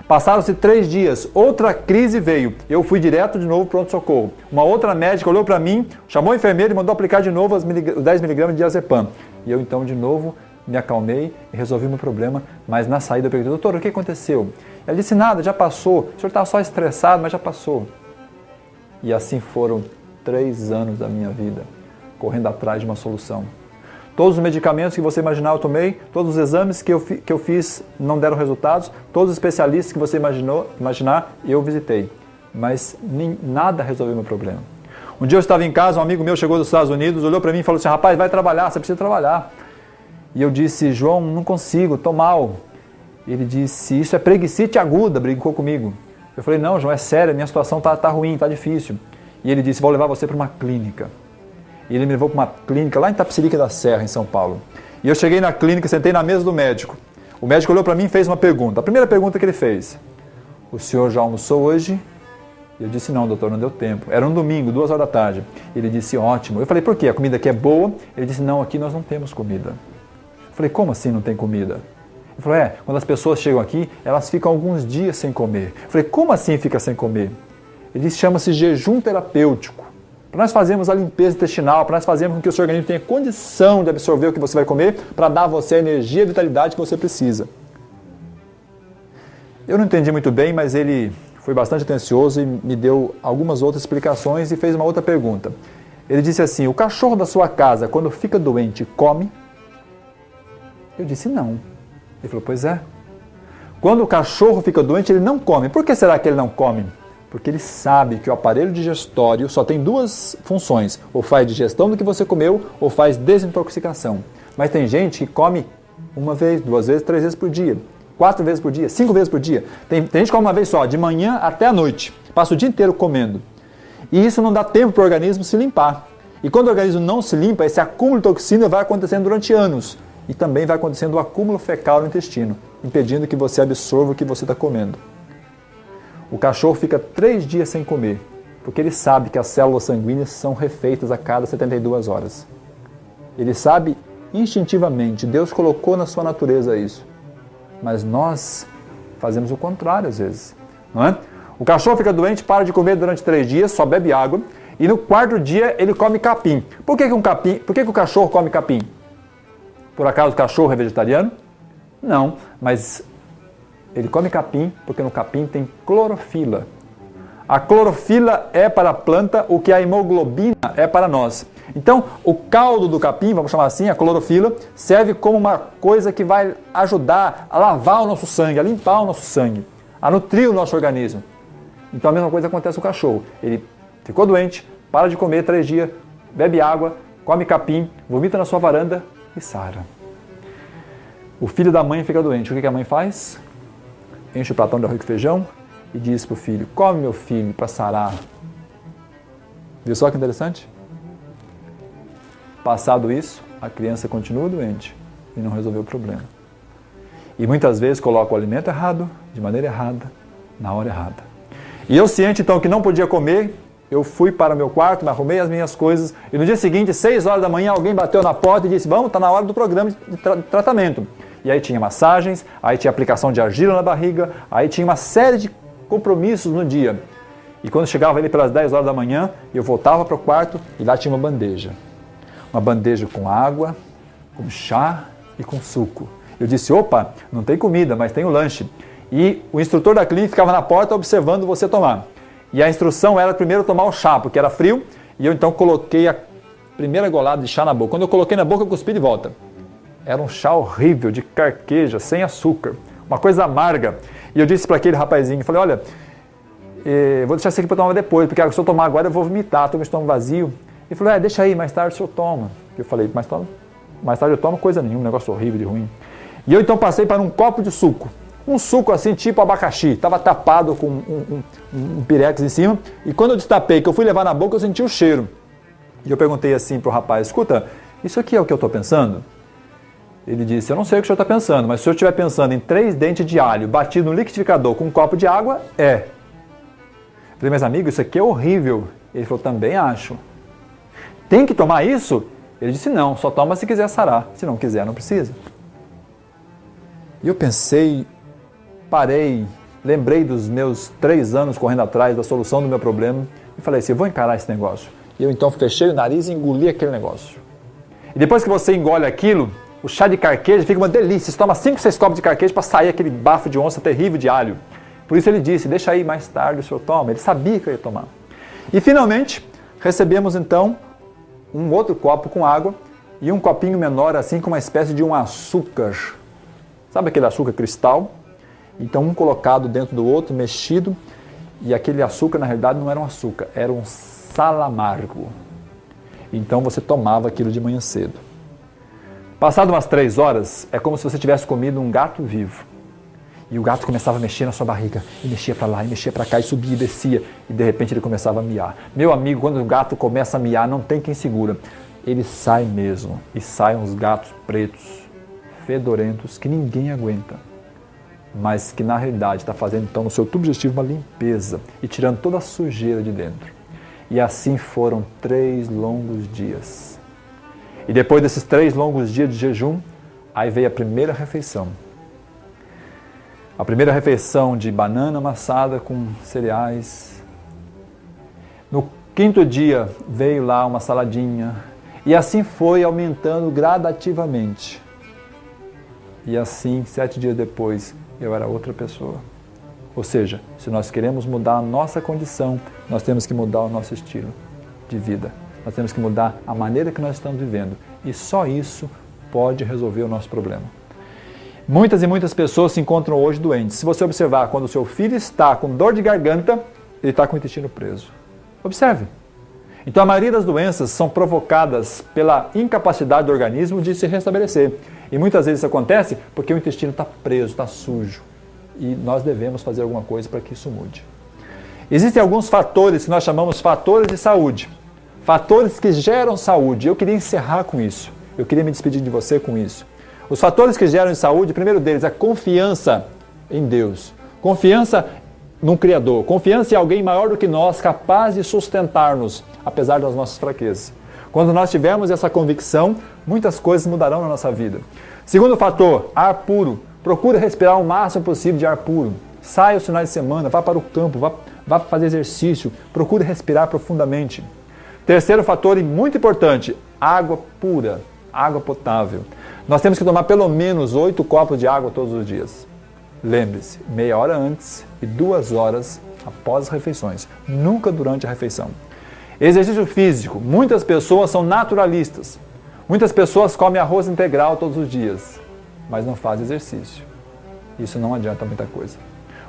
Passaram-se 3 dias, outra crise veio. Eu fui direto de novo para o pronto-socorro. Uma outra médica olhou para mim, chamou a enfermeira e mandou aplicar de novo os 10 mg de azepam. E eu então de novo me acalmei e resolvi o meu problema, mas na saída eu perguntei, doutor, o que aconteceu? Ela disse, nada, já passou. O senhor estava só estressado, mas já passou. E assim foram 3 anos da minha vida, correndo atrás de uma solução. Todos os medicamentos que você imaginar eu tomei, todos os exames que eu fiz não deram resultados, todos os especialistas que você imaginar eu visitei, mas nada resolveu meu problema. Um dia eu estava em casa, um amigo meu chegou dos Estados Unidos, olhou para mim e falou assim, rapaz, vai trabalhar, você precisa trabalhar. E eu disse, João, não consigo, estou mal. Ele disse, isso é preguicite aguda, brincou comigo. Eu falei, não, João, é sério, minha situação tá ruim, tá difícil. E ele disse, vou levar você para uma clínica. E ele me levou para uma clínica lá em Itapecerica da Serra, em São Paulo. E eu cheguei na clínica, sentei na mesa do médico. O médico olhou para mim e fez uma pergunta. A primeira pergunta que ele fez, o senhor já almoçou hoje? Eu disse, não, doutor, não deu tempo. Era um domingo, 2 horas da tarde. Ele disse, ótimo. Eu falei, por quê? A comida aqui é boa? Ele disse, não, aqui nós não temos comida. Eu falei, como assim não tem comida? Ele falou, quando as pessoas chegam aqui, elas ficam alguns dias sem comer. Eu falei, como assim fica sem comer? Ele disse, chama-se jejum terapêutico. Para nós fazermos a limpeza intestinal, para nós fazermos com que o seu organismo tenha condição de absorver o que você vai comer, para dar a você a energia e a vitalidade que você precisa. Eu não entendi muito bem, mas ele foi bastante atencioso e me deu algumas outras explicações e fez uma outra pergunta. Ele disse assim, o cachorro da sua casa, quando fica doente, come? Eu disse, não. Ele falou, pois é. Quando o cachorro fica doente, ele não come. Por que será que ele não come? Porque ele sabe que o aparelho digestório só tem duas funções. Ou faz digestão do que você comeu, ou faz desintoxicação. Mas tem gente que come uma vez, 2 vezes, 3 vezes por dia. 4 vezes por dia, 5 vezes por dia. Tem gente que come uma vez só, de manhã até a noite. Passa o dia inteiro comendo. E isso não dá tempo para o organismo se limpar. E quando o organismo não se limpa, esse acúmulo de toxina vai acontecendo durante anos. E também vai acontecendo o acúmulo fecal no intestino, impedindo que você absorva o que você está comendo. O cachorro fica 3 dias sem comer, porque ele sabe que as células sanguíneas são refeitas a cada 72 horas. Ele sabe instintivamente, Deus colocou na sua natureza isso. Mas nós fazemos o contrário às vezes, não é? O cachorro fica doente, para de comer durante 3 dias, só bebe água, e no 4º dia ele come capim. Por que o cachorro come capim? Por acaso o cachorro é vegetariano? Não, mas ele come capim porque no capim tem clorofila. A clorofila é para a planta o que a hemoglobina é para nós. Então, o caldo do capim, vamos chamar assim, a clorofila, serve como uma coisa que vai ajudar a lavar o nosso sangue, a limpar o nosso sangue, a nutrir o nosso organismo. Então, a mesma coisa acontece com o cachorro. Ele ficou doente, para de comer 3 dias, bebe água, come capim, vomita na sua varanda e sara. O filho da mãe fica doente. O que a mãe faz? Enche o pratão de arroz com feijão e diz para o filho, come meu filho para sarar. Viu só que interessante? Passado isso, a criança continua doente e não resolveu o problema. E muitas vezes coloca o alimento errado, de maneira errada, na hora errada. E eu ciente então que não podia comer, eu fui para o meu quarto, me arrumei as minhas coisas e no dia seguinte, 6 horas da manhã, alguém bateu na porta e disse, vamos, está na hora do programa de tratamento. E aí tinha massagens, aí tinha aplicação de argila na barriga, aí tinha uma série de compromissos no dia. E quando chegava ele pelas 10 horas da manhã, eu voltava para o quarto e lá tinha uma bandeja. Uma bandeja com água, com chá e com suco. Eu disse, opa, não tem comida, mas tem o lanche. E o instrutor da clínica ficava na porta observando você tomar. E a instrução era primeiro tomar o chá, porque era frio, e eu então coloquei a primeira golada de chá na boca. Quando eu coloquei na boca, eu cuspi de volta. Era um chá horrível, de carqueja, sem açúcar, uma coisa amarga. E eu disse para aquele rapazinho, falei, olha, vou deixar isso aqui para tomar depois, porque se eu tomar agora eu vou vomitar, estou com o estômago vazio. Ele falou, deixa aí, mais tarde o senhor toma. Eu falei, mais tarde eu tomo coisa nenhuma, um negócio horrível de ruim. E eu então passei para um copo de suco. Um suco assim, tipo abacaxi. Estava tapado com um pirex em cima. E quando eu destapei, que eu fui levar na boca, eu senti o cheiro. E eu perguntei assim para o rapaz, escuta, isso aqui é o que eu estou pensando? Ele disse, eu não sei o que o senhor está pensando, mas se o senhor estiver pensando em 3 dentes de alho batido no liquidificador com um copo de água, é. Eu falei, mas amigo, isso aqui é horrível. Ele falou, também acho. Tem que tomar isso? Ele disse, não, só toma se quiser sarar. Se não quiser, não precisa. E eu pensei, parei, lembrei dos meus 3 anos correndo atrás da solução do meu problema e falei assim, eu vou encarar esse negócio. E eu então fechei o nariz e engoli aquele negócio. E depois que você engole aquilo, o chá de carqueja fica uma delícia. Você toma 5, 6 copos de carqueja para sair aquele bafo de onça terrível de alho. Por isso ele disse, deixa aí, mais tarde o senhor toma. Ele sabia que eu ia tomar. E finalmente, recebemos então um outro copo com água e um copinho menor assim com uma espécie de um açúcar. Sabe aquele açúcar cristal? Então um colocado dentro do outro, mexido, e aquele açúcar na realidade não era um açúcar, era um sal amargo. Então você tomava aquilo de manhã cedo. Passado umas 3 horas, é como se você tivesse comido um gato vivo. E o gato começava a mexer na sua barriga, e mexia para lá, e mexia para cá, e subia e descia, e de repente ele começava a miar. Meu amigo, quando o gato começa a miar, não tem quem segura. Ele sai mesmo, e saem uns gatos pretos, fedorentos, que ninguém aguenta. Mas que na realidade está fazendo então no seu tubo digestivo uma limpeza, e tirando toda a sujeira de dentro. E assim foram 3 longos dias. E depois desses 3 longos dias de jejum, aí veio a primeira refeição. A primeira refeição de banana amassada com cereais. No 5º dia veio lá uma saladinha. E assim foi aumentando gradativamente. E assim, 7 dias depois, eu era outra pessoa. Ou seja, se nós queremos mudar a nossa condição, nós temos que mudar o nosso estilo de vida. nós temos que mudar a maneira que nós estamos vivendo. E só isso pode resolver o nosso problema. Muitas e muitas pessoas se encontram hoje doentes. Se você observar, quando o seu filho está com dor de garganta, ele está com o intestino preso. Observe. Então a maioria das doenças são provocadas pela incapacidade do organismo de se restabelecer. E muitas vezes isso acontece porque o intestino está preso, está sujo. E nós devemos fazer alguma coisa para que isso mude. Existem alguns fatores que nós chamamos fatores de saúde. Fatores que geram saúde. Eu queria encerrar com isso. Eu queria me despedir de você com isso. Os fatores que geram saúde, o primeiro deles é a confiança em Deus. Confiança num Criador. Confiança em alguém maior do que nós, capaz de sustentar-nos, apesar das nossas fraquezas. Quando nós tivermos essa convicção, muitas coisas mudarão na nossa vida. Segundo fator, ar puro. Procure respirar o máximo possível de ar puro. Saia os finais de semana, vá para o campo, vá fazer exercício. Procure respirar profundamente. Terceiro fator, e muito importante, água pura, água potável. Nós temos que tomar pelo menos 8 copos de água todos os dias. Lembre-se, meia hora antes e 2 horas após as refeições, nunca durante a refeição. Exercício físico. Muitas pessoas são naturalistas. Muitas pessoas comem arroz integral todos os dias, mas não fazem exercício. Isso não adianta muita coisa.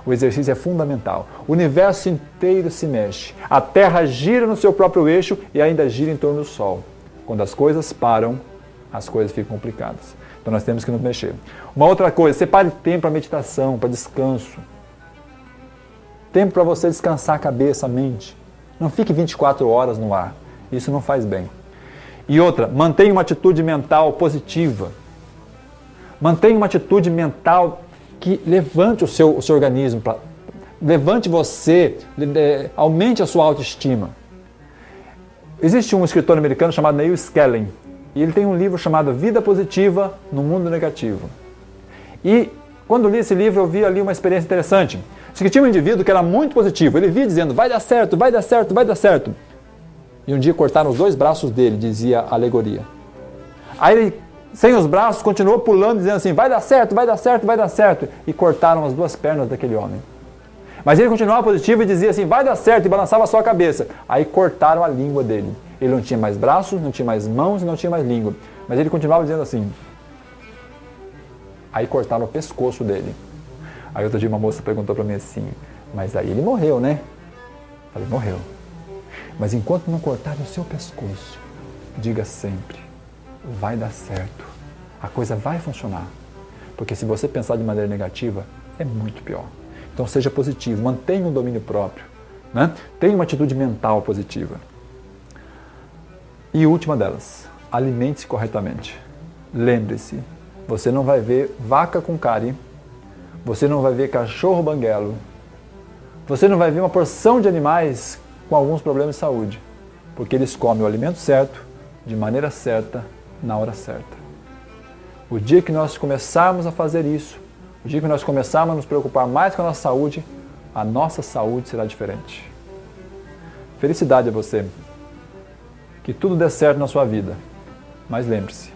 O exercício é fundamental. O universo inteiro se mexe. A Terra gira no seu próprio eixo e ainda gira em torno do Sol. Quando as coisas param, as coisas ficam complicadas. Então nós temos que nos mexer. Uma outra coisa, separe tempo para meditação, para descanso. Tempo para você descansar a cabeça, a mente. Não fique 24 horas no ar. Isso não faz bem. E outra, mantenha uma atitude mental positiva. Mantenha uma atitude mental que levante o seu organismo, levante você, aumente a sua autoestima. Existe um escritor americano chamado Neil Skellen, e ele tem um livro chamado Vida Positiva no Mundo Negativo. E quando li esse livro, eu vi ali uma experiência interessante. Diz que tinha um indivíduo que era muito positivo, ele via dizendo, vai dar certo, vai dar certo, vai dar certo. E um dia cortaram os 2 braços dele, dizia a alegoria. Aí ele, sem os braços, continuou pulando, dizendo assim, vai dar certo, vai dar certo, vai dar certo. E cortaram as 2 pernas daquele homem. Mas ele continuava positivo e dizia assim, vai dar certo, e balançava a sua cabeça. Aí cortaram a língua dele. Ele não tinha mais braços, não tinha mais mãos e não tinha mais língua. Mas ele continuava dizendo assim. Aí cortaram o pescoço dele. Aí outro dia uma moça perguntou para mim assim, mas aí ele morreu, né? Eu falei, morreu. Mas enquanto não cortarem o seu pescoço, diga sempre, vai dar certo. A coisa vai funcionar. Porque se você pensar de maneira negativa, é muito pior. Então seja positivo, mantenha um domínio próprio, né? Tenha uma atitude mental positiva. E última delas, alimente-se corretamente. Lembre-se, você não vai ver vaca com cárie, você não vai ver cachorro banguelo, você não vai ver uma porção de animais com alguns problemas de saúde, porque eles comem o alimento certo, de maneira certa, na hora certa. O dia que nós começarmos a fazer isso, o dia que nós começarmos a nos preocupar mais com a nossa saúde será diferente. Felicidade a você. Que tudo dê certo na sua vida. Mas lembre-se,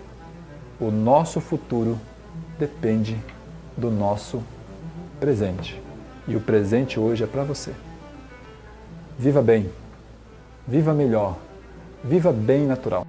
o nosso futuro depende do nosso presente. E o presente hoje é para você. Viva bem, viva melhor, viva bem natural.